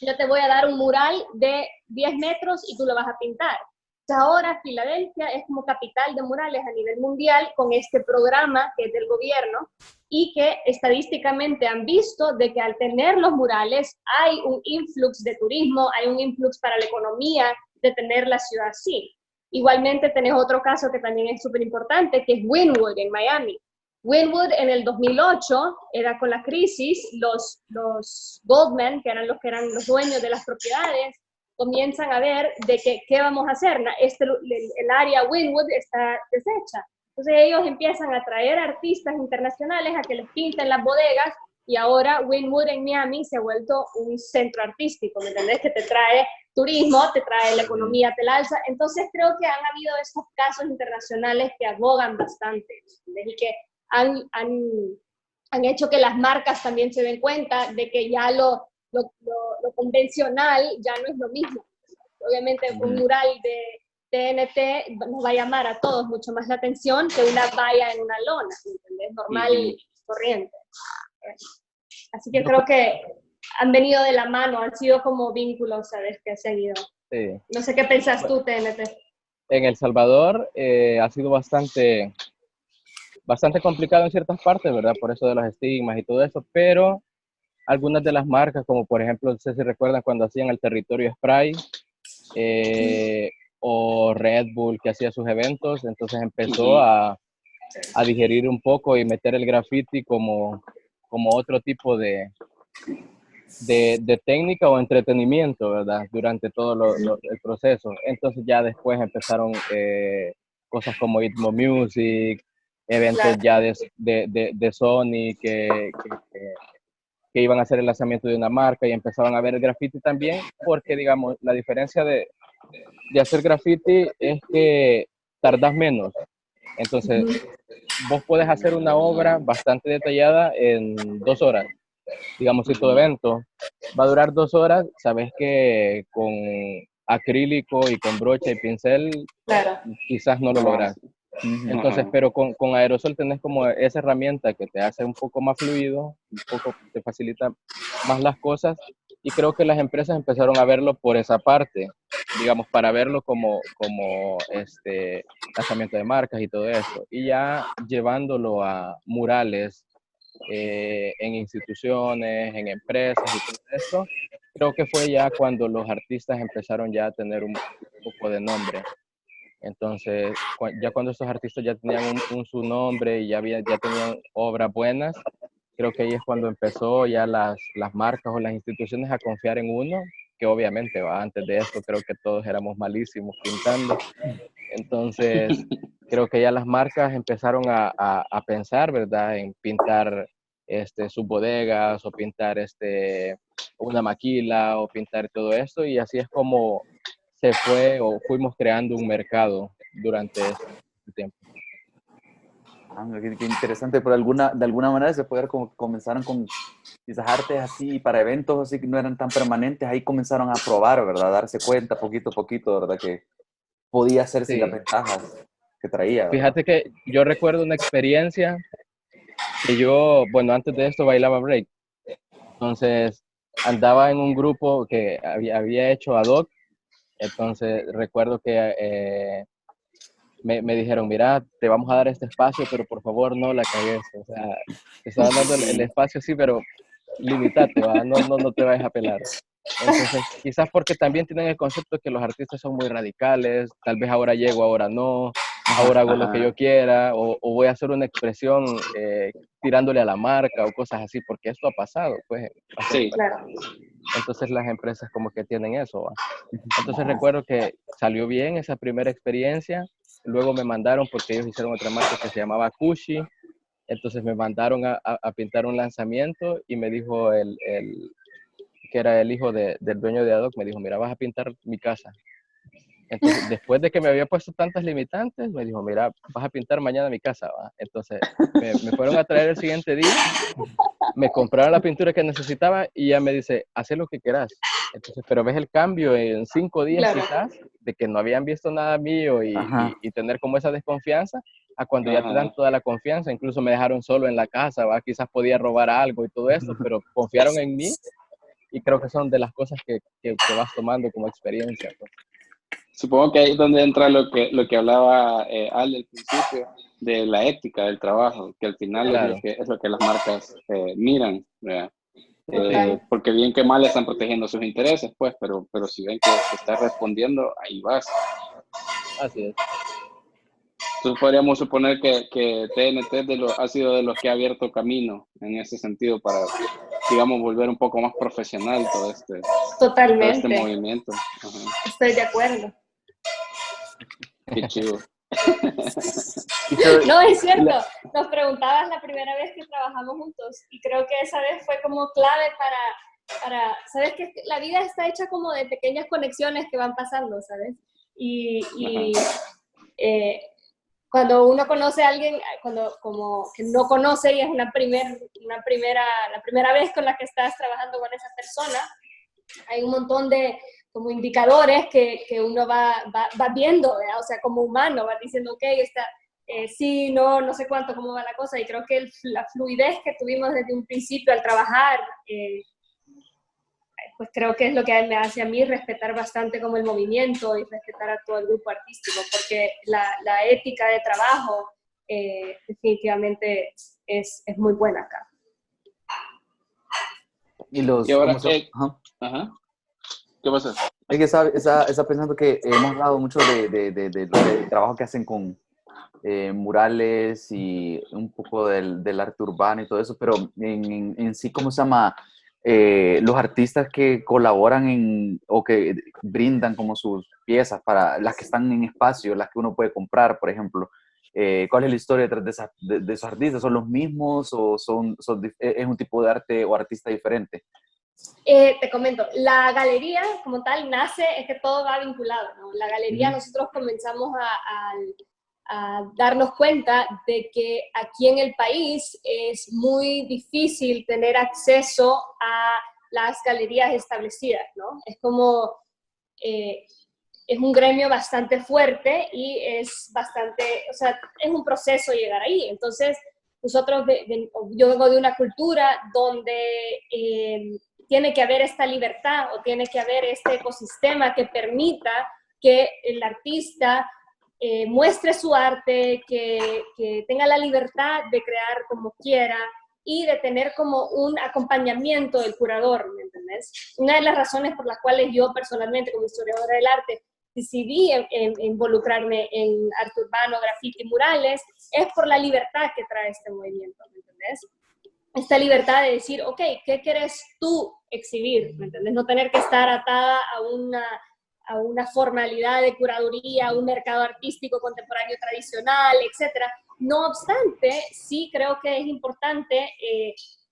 yo te voy a dar un mural de 10 metros y tú lo vas a pintar. Entonces ahora Filadelfia es como capital de murales a nivel mundial con este programa que es del gobierno y que estadísticamente han visto de que al tener los murales hay un influx de turismo, hay un influx para la economía de tener la ciudad así. Igualmente tenés otro caso que también es súper importante, que es Wynwood en Miami. Wynwood en el 2008, era con la crisis, los Goldman, que eran los dueños de las propiedades, comienzan a ver de que, qué vamos a hacer. El área Wynwood está deshecha. Entonces ellos empiezan a traer artistas internacionales a que les pinten las bodegas y ahora Wynwood en Miami se ha vuelto un centro artístico, ¿me entendés? Que te trae turismo, te trae la economía, te la alza. Entonces creo que han habido estos casos internacionales que abogan bastante, ¿entendés? Y que han hecho que las marcas también se den cuenta de que ya lo convencional ya no es lo mismo. Obviamente un mural de TNT nos va a llamar a todos mucho más la atención que una valla en una lona, ¿entendés? Normal y corriente. Así que creo que han venido de la mano, han sido como vínculos, ¿sabes? Que se han ido. Sí. No sé qué pensás tú, TNT. En El Salvador ha sido bastante complicado en ciertas partes, ¿verdad? Por eso de los estigmas y todo eso, pero algunas de las marcas, como por ejemplo, no sé si recuerdan cuando hacían el Territorio Spray, o Red Bull que hacía sus eventos, entonces empezó a digerir un poco y meter el graffiti como otro tipo de técnica o entretenimiento, ¿verdad? Durante todo el proceso. Entonces ya después empezaron cosas como Itmo Music, eventos ya de Sony que iban a hacer el lanzamiento de una marca y empezaban a ver el graffiti también, porque digamos, la diferencia de hacer graffiti es que tardas menos. Entonces, vos puedes hacer una obra bastante detallada en 2 horas. Digamos, si tu evento va a durar 2 horas, sabes que con acrílico y con brocha y pincel, quizás no lo logras. Entonces, pero con aerosol tenés como esa herramienta que te hace un poco más fluido, un poco te facilita más las cosas, y creo que las empresas empezaron a verlo por esa parte, digamos, para verlo como lanzamiento de marcas y todo eso, y ya llevándolo a murales en instituciones, en empresas y todo eso, creo que fue ya cuando los artistas empezaron ya a tener un poco de nombre. Entonces, ya cuando estos artistas ya tenían su nombre y ya tenían obras buenas, creo que ahí es cuando empezó ya las marcas o las instituciones a confiar en uno, que obviamente antes de esto creo que todos éramos malísimos pintando. Entonces, creo que ya las marcas empezaron a pensar, ¿verdad?, en pintar sus bodegas o pintar una maquila o pintar todo esto, y así es como se fue o fuimos creando un mercado durante este tiempo. Qué interesante, pero de alguna manera se puede ver como comenzaron con quizás artes así para eventos así que no eran tan permanentes, ahí comenzaron a probar, ¿verdad? A darse cuenta poquito a poquito, ¿verdad? Que podía hacerse las ventajas que traía, ¿verdad? Fíjate que yo recuerdo una experiencia que yo, bueno, antes de esto bailaba break, entonces andaba en un grupo que había hecho ad hoc. Entonces recuerdo que me dijeron, mira, te vamos a dar este espacio, pero por favor no la cagues. O sea, te estaban dando el espacio, sí, pero limitate, ¿va? No te vayas a pelar. Entonces, quizás porque también tienen el concepto de que los artistas son muy radicales, tal vez ahora llego, ahora no, ahora hago lo que yo quiera, o voy a hacer una expresión tirándole a la marca o cosas así, porque esto ha pasado, pues. Sí. Claro. Entonces las empresas como que tienen eso, ¿va? Entonces recuerdo que salió bien esa primera experiencia, luego me mandaron, porque ellos hicieron otra marca que se llamaba Kushi, entonces me mandaron a pintar un lanzamiento y me dijo que era el hijo del dueño de Adoc, me dijo, mira, vas a pintar mi casa. Entonces, después de que me había puesto tantas limitantes, me dijo, mira, vas a pintar mañana mi casa, ¿va? Entonces, me fueron a traer el siguiente día, me compraron la pintura que necesitaba y ya me dice, haz lo que quieras. Entonces, pero ves el cambio en 5 días Claro. quizás, de que no habían visto nada mío y tener como esa desconfianza, a cuando ya te dan toda la confianza. Incluso me dejaron solo en la casa, ¿va? Quizás podía robar algo y todo esto, pero confiaron en mí y creo que son de las cosas que vas tomando como experiencia, pues. Supongo que ahí es donde entra lo que hablaba Al al principio, de la ética del trabajo, que al final Claro. es lo que las marcas miran, ¿verdad? Total. Porque bien que mal están protegiendo sus intereses, pues, pero si ven que está respondiendo, ahí vas. Así es. Entonces podríamos suponer que TNT ha sido de los que ha abierto camino en ese sentido para, digamos, volver un poco más profesional todo este Totalmente. movimiento. Ajá. Estoy de acuerdo. Qué chido. No, es cierto. Nos preguntabas la primera vez que trabajamos juntos y creo que esa vez fue como clave para sabes que la vida está hecha como de pequeñas conexiones que van pasando, ¿sabes? Y cuando uno conoce a alguien, como que no conoce y es la primera vez con la que estás trabajando con esa persona, hay un montón de como indicadores que uno va viendo, ¿verdad? O sea, como humano, va diciendo, ok, sí, no sé cuánto, cómo va la cosa, y creo que la fluidez que tuvimos desde un principio al trabajar, pues creo que es lo que me hace a mí respetar bastante como el movimiento y respetar a todo el grupo artístico, porque la ética de trabajo definitivamente es muy buena acá. Y los... Y ahora, Ajá. ¿Qué pasa? Es que está pensando que hemos hablado mucho del trabajo que hacen con murales y un poco del arte urbano y todo eso, pero en sí, ¿cómo se llama? Los artistas que colaboran o que brindan como sus piezas para las que están en espacio, las que uno puede comprar, por ejemplo. ¿Cuál es la historia detrás de esos artistas? ¿Son los mismos o es un tipo de arte o artista diferente? Te comento, la galería como tal nace, es que todo va vinculado, ¿no? La galería nosotros comenzamos a darnos cuenta de que aquí en el país es muy difícil tener acceso a las galerías establecidas, ¿no? Es como, es un gremio bastante fuerte y es bastante, o sea, es un proceso llegar ahí. Entonces, nosotros, yo vengo de una cultura donde tiene que haber esta libertad o tiene que haber este ecosistema que permita que el artista muestre su arte, que tenga la libertad de crear como quiera y de tener como un acompañamiento del curador, ¿me entendés? Una de las razones por las cuales yo personalmente, como historiadora del arte, decidí involucrarme en arte urbano, graffiti, murales, es por la libertad que trae este movimiento, ¿me entendés? Esta libertad de decir, ok, ¿qué quieres tú exhibir? ¿Me entendés? No tener que estar atada a una formalidad de curaduría, a un mercado artístico contemporáneo tradicional, etc. No obstante, sí creo que es importante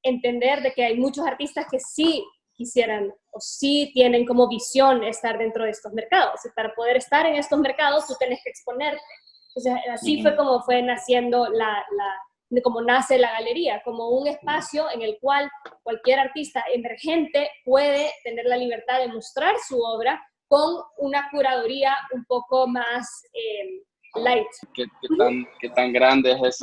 entender de que hay muchos artistas que sí quisieran o sí tienen como visión estar dentro de estos mercados. Y para poder estar en estos mercados, tú tienes que exponerte. Entonces, así fue como fue naciendo de cómo nace la galería, como un espacio en el cual cualquier artista emergente puede tener la libertad de mostrar su obra con una curaduría un poco más light. ¿Qué tan grande es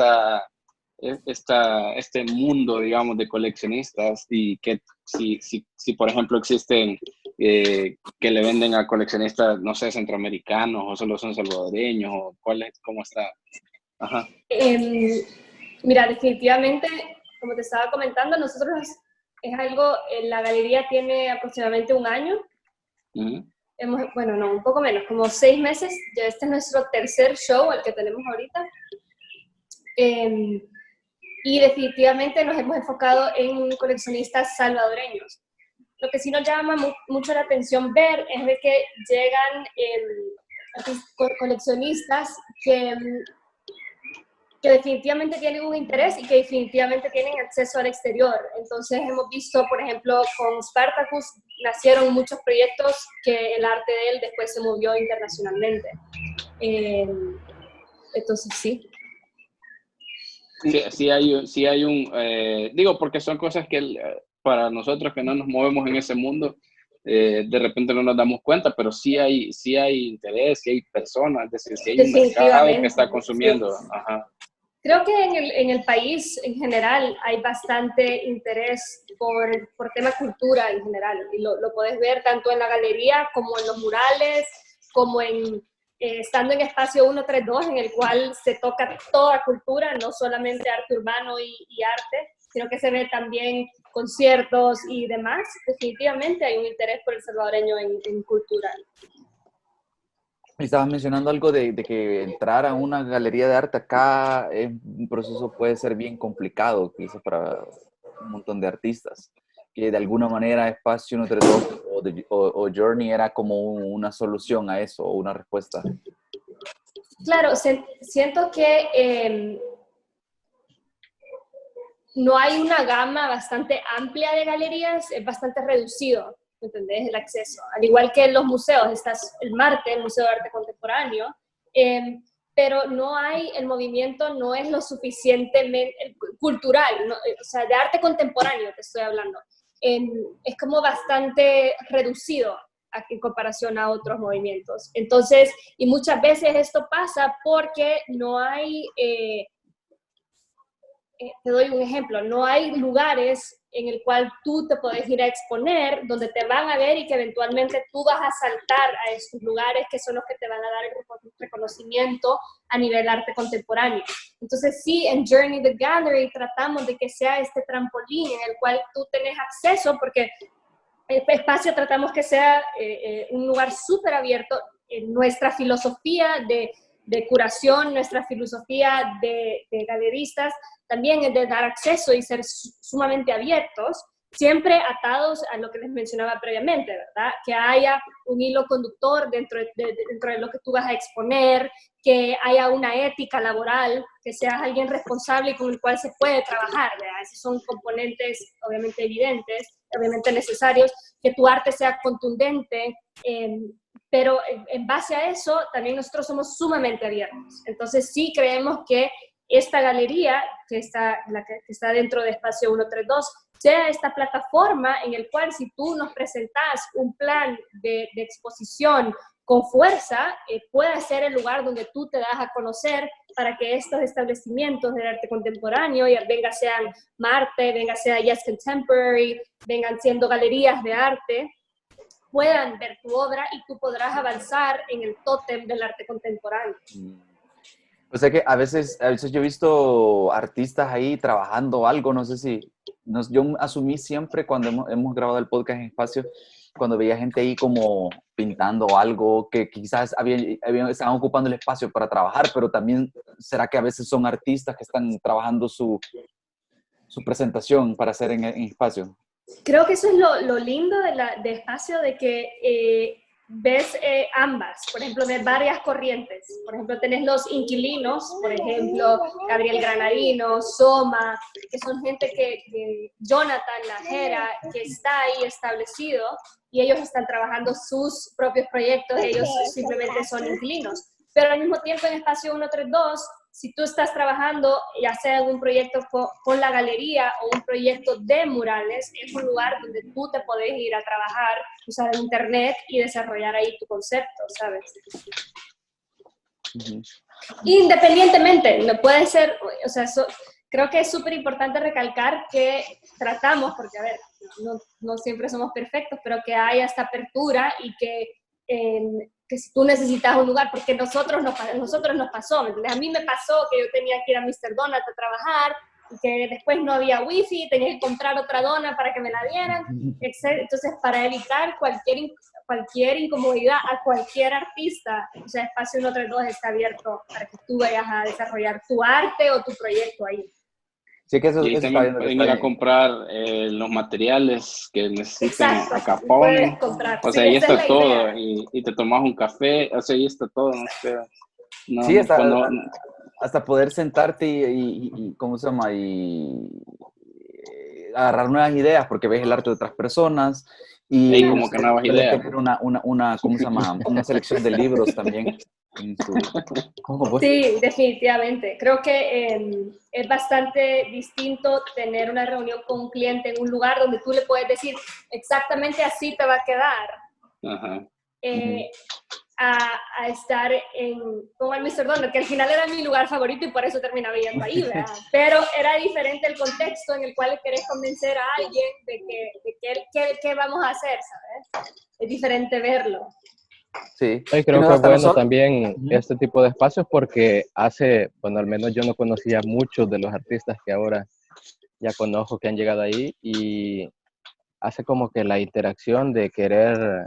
este mundo, digamos, de coleccionistas? Y que si por ejemplo, existen que le venden a coleccionistas, no sé, centroamericanos o solo son salvadoreños, o cómo está. Ajá. Mira, definitivamente, como te estaba comentando, nosotros es algo, la galería tiene aproximadamente un año. Ujú. Bueno, no, un poco menos, como 6 meses. Ya este es nuestro tercer show, el que tenemos ahorita. Y definitivamente nos hemos enfocado en coleccionistas salvadoreños. Lo que sí nos llama mucho la atención ver es de que llegan coleccionistas que definitivamente tienen un interés y que definitivamente tienen acceso al exterior. Entonces hemos visto, por ejemplo, con Spartacus nacieron muchos proyectos que el arte de él después se movió internacionalmente. Entonces sí. Sí hay un, digo, porque son cosas que para nosotros que no nos movemos en ese mundo, de repente no nos damos cuenta, pero sí hay interés, sí hay personas, es decir, sí hay un mercado que está consumiendo. Sí. Ajá. Creo que en el país en general hay bastante interés por tema cultura en general, y lo puedes ver tanto en la galería como en los murales, como estando en Espacio 132, en el cual se toca toda cultura, no solamente arte urbano y arte, sino que se ve también conciertos y demás. Definitivamente hay un interés por el salvadoreño en cultura. Estabas mencionando algo de que entrar a una galería de arte acá es un proceso puede ser bien complicado, quizás para un montón de artistas, que de alguna manera Espacio 132 o Journey era como una solución a eso, o una respuesta. Claro, siento que no hay una gama bastante amplia de galerías, es bastante reducido, ¿entendés? El acceso. Al igual que en los museos, está el MARTE, el Museo de Arte Contemporáneo, pero no hay, el movimiento no es lo suficientemente cultural, ¿no? O sea, de arte contemporáneo te estoy hablando. Es como bastante reducido en comparación a otros movimientos. Entonces, y muchas veces esto pasa porque no hay... te doy un ejemplo, no hay lugares en el cual tú te puedes ir a exponer, donde te van a ver y que eventualmente tú vas a saltar a esos lugares que son los que te van a dar el reconocimiento a nivel arte contemporáneo. Entonces sí, en Journey the Gallery tratamos de que sea este trampolín en el cual tú tenés acceso, porque el espacio tratamos que sea un lugar súper abierto. Nuestra filosofía de curación, nuestra filosofía de galeristas, también es de dar acceso y ser sumamente abiertos, siempre atados a lo que les mencionaba previamente, ¿verdad? Que haya un hilo conductor dentro de lo que tú vas a exponer, que haya una ética laboral, que seas alguien responsable y con el cual se puede trabajar, ¿verdad? Esos son componentes obviamente evidentes, obviamente necesarios, que tu arte sea contundente, pero en base a eso también nosotros somos sumamente abiertos. Entonces sí creemos que esta galería, que está dentro de Espacio 132, sea esta plataforma en el cual si tú nos presentas un plan de exposición con fuerza, pueda ser el lugar donde tú te das a conocer para que estos establecimientos del arte contemporáneo, venga sean Marte, venga sea Yes Contemporary, vengan siendo galerías de arte, puedan ver tu obra y tú podrás avanzar en el tótem del arte contemporáneo. O sea que a veces yo he visto artistas ahí trabajando algo, no sé si, yo asumí siempre cuando hemos grabado el podcast en Espacio, cuando veía gente ahí como pintando algo, que quizás estaban ocupando el espacio para trabajar, pero también, ¿será que a veces son artistas que están trabajando su presentación para hacer en Espacio? Creo que eso es lo lindo de Espacio, de que ves ambas, por ejemplo, ves varias corrientes. Por ejemplo, tenés los inquilinos, por ejemplo, Gabriel Granadino, Soma, que son gente que Jonathan Najera, que está ahí establecido y ellos están trabajando sus propios proyectos, ellos simplemente son inquilinos. Pero al mismo tiempo en Espacio 132, si tú estás trabajando, ya sea en un proyecto con la galería o un proyecto de murales, es un lugar donde tú te podés ir a trabajar, usar el internet y desarrollar ahí tu concepto, ¿sabes? Uh-huh. Independientemente, no puede ser, o sea, creo que es súper importante recalcar que tratamos, porque a ver, no siempre somos perfectos, pero que haya esta apertura y que si tú necesitas un lugar, porque nosotros nos pasó, ¿me entiendes? A mí me pasó que yo tenía que ir a Mr. Donut a trabajar y que después no había wifi, tenía que comprar otra dona para que me la dieran, etc. Entonces, para evitar cualquier incomodidad a cualquier artista, o sea, Espacio 132 está abierto para que tú vayas a desarrollar tu arte o tu proyecto ahí. Sí, que eso Y ahí está también viendo que pueden está ir a bien. comprar los materiales que necesiten Exacto, a y puedes Capone. comprar. O Sí, sea, ahí esa es está la todo. idea. Y te tomas un café, o sea, ahí está todo. No sé. No, Sí, no, cuando, hasta poder sentarte ¿cómo se llama? Agarrar nuevas ideas, porque ves el arte de otras personas hay y como que nuevas suele ideas. tener ¿cómo se llama? Una selección de libros también en su... ¿Cómo fue? Sí, definitivamente. Creo que es bastante distinto tener una reunión con un cliente en un lugar donde tú le puedes decir exactamente así te va a quedar, Ajá. a estar como el Mr. Donald, que al final era mi lugar favorito y por eso terminaba yendo ahí, ¿verdad? Pero era diferente el contexto en el cual querés convencer a alguien de qué vamos a hacer, ¿sabes? Es diferente verlo. Sí. Y creo No, que es hasta bueno nosotros. también este tipo de espacios porque bueno, al menos yo no conocía muchos de los artistas que ahora ya conozco que han llegado ahí y hace como que la interacción de querer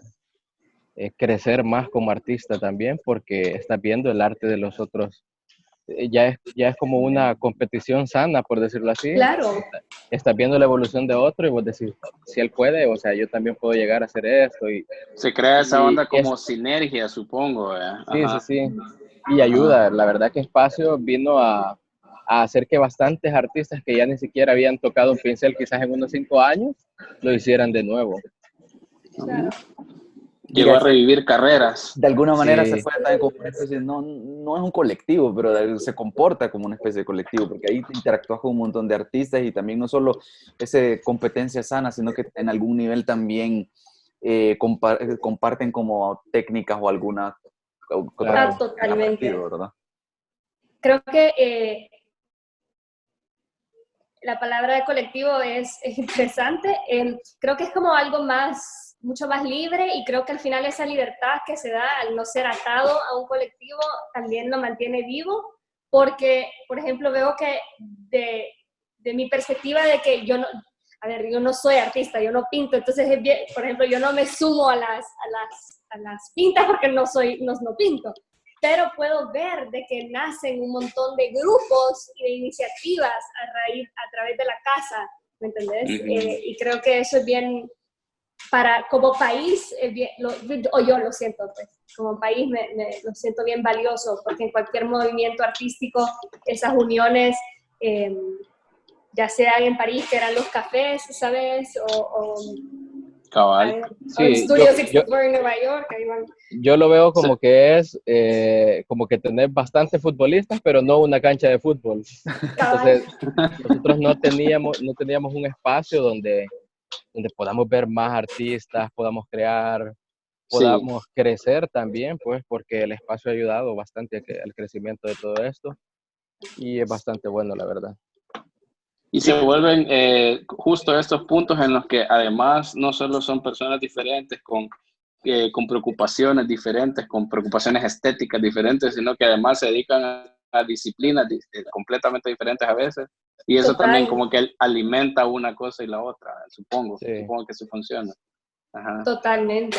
crecer más como artista también porque estás viendo el arte de los otros. Ya es como una competición sana, por decirlo así. Claro. Estás viendo la evolución de otro y vos decís, si él puede, o sea, yo también puedo llegar a hacer esto. Se crea esa Y onda como sinergia, supongo. sí, sí, Ajá. sí. Y ayuda. La verdad que Espacio vino a hacer que bastantes artistas que ya ni siquiera habían tocado un pincel quizás en unos 5 años, lo hicieran de nuevo. Claro. Llegó a revivir carreras. De alguna manera se Sí, fue también como una especie, no es un colectivo, pero se comporta como una especie de colectivo, porque ahí te interactúas con un montón de artistas y también no solo esa competencia sana, sino que en algún nivel también comparten como técnicas o alguna otra claro. cosa que han Totalmente. aprendido, ¿verdad? Creo que la palabra de colectivo es interesante. Creo que es como algo mucho más libre y creo que al final esa libertad que se da al no ser atado a un colectivo también lo mantiene vivo porque, por ejemplo, veo que de mi perspectiva de que yo no soy artista, yo no pinto, entonces, por ejemplo, yo no me sumo a las pintas porque no pinto. Pero puedo ver de que nacen un montón de grupos y de iniciativas a través de la casa, ¿me entendés? Y creo que eso es bien, como país, o yo lo siento, pues, como país lo siento bien valioso, porque en cualquier movimiento artístico, esas uniones, ya sean en París, que eran los cafés, ¿sabes? Cabal. Sí, o Studio 64 en Nueva York, ahí van. yo lo veo como que es como que tener bastantes futbolistas, pero no una cancha de fútbol. Entonces, nosotros no teníamos un espacio donde podamos ver más artistas, podamos crear, podamos crecer también, pues, porque el espacio ha ayudado bastante al crecimiento de todo esto y es bastante bueno, la verdad. Y se vuelven justo estos puntos en los que además no solo son personas diferentes con preocupaciones diferentes, con preocupaciones estéticas diferentes, sino que además se dedican a disciplinas completamente diferentes a veces. Y eso también como que alimenta una cosa y la otra, supongo. Sí. Supongo que eso funciona. Ajá. Totalmente.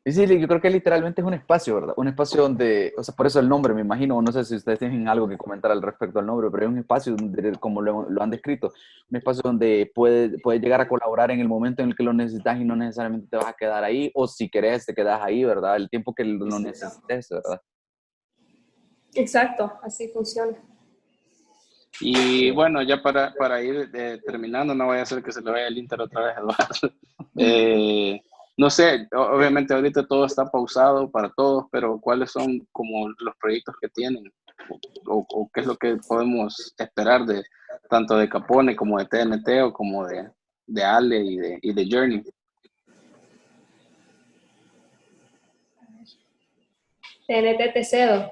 Y sí, yo creo que literalmente es un espacio, ¿verdad? Un espacio donde, o sea, por eso el nombre, me imagino, no sé si ustedes tienen algo que comentar al respecto al nombre, pero es un espacio donde, como lo han descrito, un espacio donde puedes llegar a colaborar en el momento en el que lo necesitas y no necesariamente te vas a quedar ahí, o si querés te quedas ahí, ¿verdad? El tiempo que lo necesites, ¿verdad? Exacto, así funciona. Y bueno, ya para ir terminando, no voy a hacer que se le vaya el Inter otra vez, Eduardo. No sé, obviamente ahorita todo está pausado para todos, pero ¿cuáles son como los proyectos que tienen? ¿O qué es lo que podemos esperar tanto de Capone como de TNT o como de Ale y de Journey? TNT te cedo.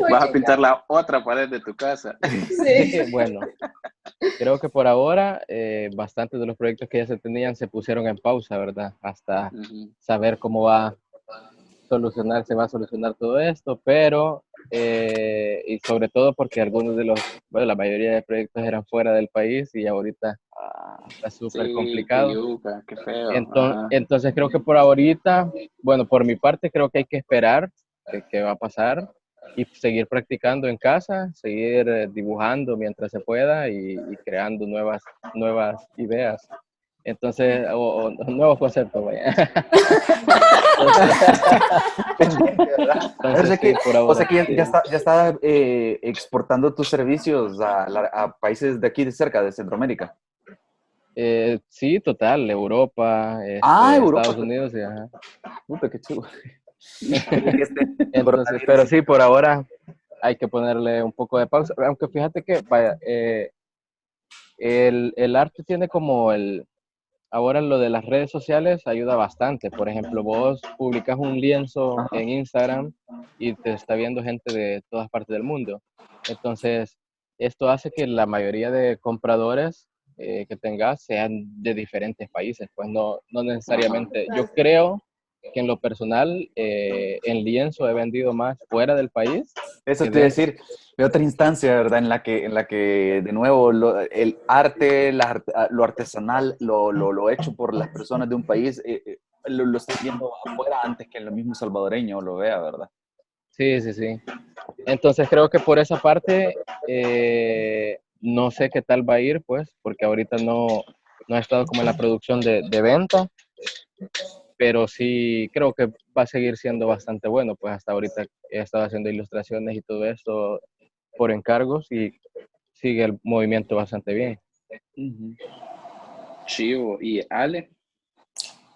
Vas a pintar la otra pared de tu casa. Sí. Bueno, creo que por ahora bastantes de los proyectos que ya se tenían se pusieron en pausa, ¿verdad? Hasta saber cómo se va a solucionar todo esto, pero y sobre todo porque algunos de bueno, la mayoría de proyectos eran fuera del país y ahorita está súper Sí, complicado. qué yuca, qué feo. Entonces creo que por ahorita, bueno, por mi parte creo que hay que esperar qué va a pasar y seguir practicando en casa, seguir dibujando mientras se pueda y creando nuevas ideas. Entonces, o nuevos conceptos, vaya. Pendiente, ¿verdad? Entonces, sí, por ahora, O sea que sí. ya está exportando tus servicios a países de aquí de cerca, de Centroamérica. Sí, total, Europa, Europa. Estados Unidos, y, ajá. Puta, qué chido. Entonces, pero sí, por ahora hay que ponerle un poco de pausa, aunque fíjate que, vaya, el arte tiene como ahora lo de las redes sociales ayuda bastante. Por ejemplo, vos publicas un lienzo en Instagram y te está viendo gente de todas partes del mundo. Entonces, esto hace que la mayoría de compradores que tengas sean de diferentes países. Pues no necesariamente. Yo creo que en lo personal, en lienzo he vendido más fuera del país. Eso te iba a decir, de otra instancia, ¿verdad? En la que de nuevo, el arte, lo artesanal, lo hecho por las personas de un país, lo estoy viendo afuera antes que en lo mismo salvadoreño lo vea, ¿verdad? Sí. Entonces creo que por esa parte no sé qué tal va a ir, pues, porque ahorita no he estado como en la producción de venta, pero sí creo que va a seguir siendo bastante bueno, pues hasta ahorita he estado haciendo ilustraciones y todo esto por encargos y sigue el movimiento bastante bien. Chivo. ¿Y Ale?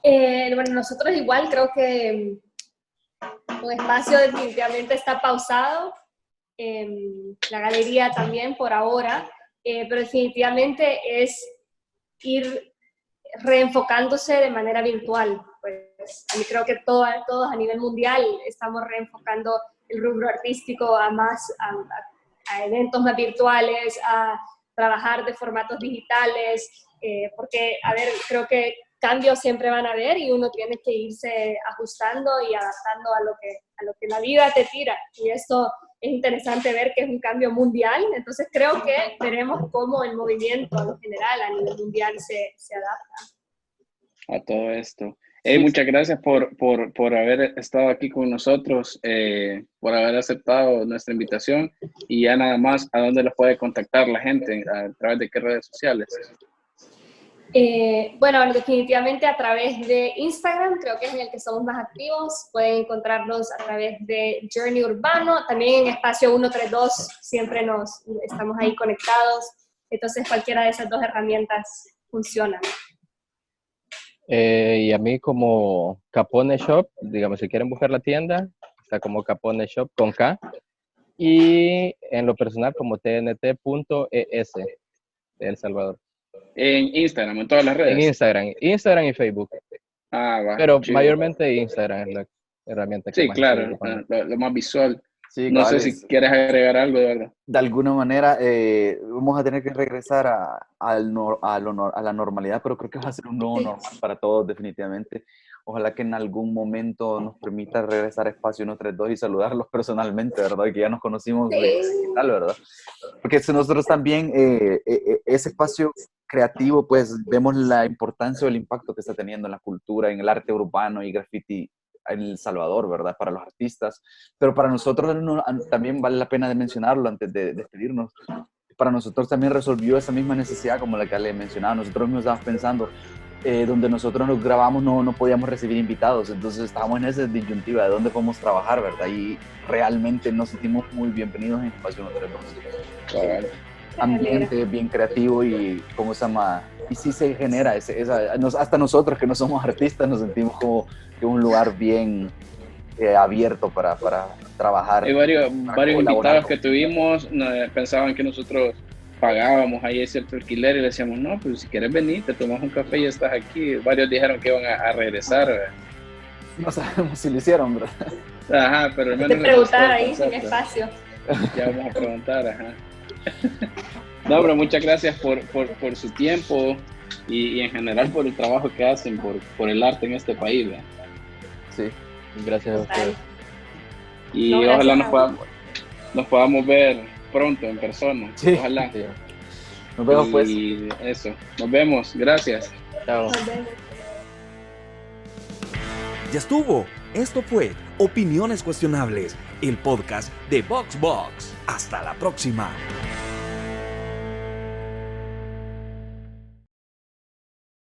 Bueno, nosotros igual creo que un espacio definitivamente está pausado, la galería también por ahora, pero definitivamente es ir reenfocándose de manera virtual. Pues creo que todos a nivel mundial estamos reenfocando el rubro artístico a eventos más virtuales, a trabajar de formatos digitales, porque, a ver, creo que cambios siempre van a haber y uno tiene que irse ajustando y adaptando a lo que la vida te tira. Y esto es interesante ver que es un cambio mundial, entonces creo que veremos cómo el movimiento en general a nivel mundial se adapta A todo esto. Muchas gracias por haber estado aquí con nosotros, por haber aceptado nuestra invitación y ya nada más, ¿a dónde los puede contactar la gente? ¿A través de qué redes sociales? Bueno, definitivamente a través de Instagram, creo que es en el que somos más activos. Pueden encontrarnos a través de Journey Urbano, también en Espacio 132, siempre estamos ahí conectados. Entonces cualquiera de esas dos herramientas funciona. Y a mí como Capone Shop, digamos, si quieren buscar la tienda, está como Capone Shop con K. Y en lo personal como tnt.es de El Salvador. En Instagram, en todas las redes. En Instagram y Facebook. Va, pero chido. Mayormente Instagram es la herramienta que sí, más claro, utilizo. lo más visual. Sí, no sé si quieres agregar algo, de verdad. De alguna manera vamos a tener que regresar a la normalidad, pero creo que va a ser un nuevo normal para todos definitivamente. Ojalá que en algún momento nos permita regresar a Espacio 132 y saludarlos personalmente, ¿verdad? Y que ya nos conocimos digital, ¿verdad? Porque si nosotros también, ese espacio creativo, pues vemos la importancia o el impacto que está teniendo en la cultura, en el arte urbano y graffiti en El Salvador, ¿verdad? Para los artistas, pero para nosotros también vale la pena de mencionarlo antes de despedirnos. Para nosotros también resolvió esa misma necesidad como la que le mencionaba. Nosotros mismos estábamos pensando, donde nosotros nos grabamos no podíamos recibir invitados, entonces estábamos en esa disyuntiva de dónde podemos trabajar, ¿verdad? Y realmente nos sentimos muy bienvenidos en Espacio 132. Ambiente bien creativo y como se llama, y sí se genera hasta nosotros que no somos artistas nos sentimos como que un lugar bien abierto para trabajar. Hay varios invitados que tuvimos pensaban que nosotros pagábamos ahí cierto alquiler y le decíamos, no, pues si quieres venir, te tomas un café y ya estás aquí. Varios dijeron que iban a regresar, ¿verdad? No sabemos si lo hicieron, ¿verdad? Ajá, pero al menos te preguntar ahí sin espacio. Ya vamos a preguntar, ajá. No, pero muchas gracias por su tiempo y en general por el trabajo que hacen por el arte en este país, ¿verdad? Sí, gracias a ustedes. Y ojalá nos nos podamos ver pronto en persona. Sí. Ojalá. Sí. Nos vemos pues. Y eso, nos vemos. Gracias. Chao. Nos vemos. Ya estuvo. Esto fue Opiniones Cuestionables, el podcast de VoxBox. Hasta la próxima.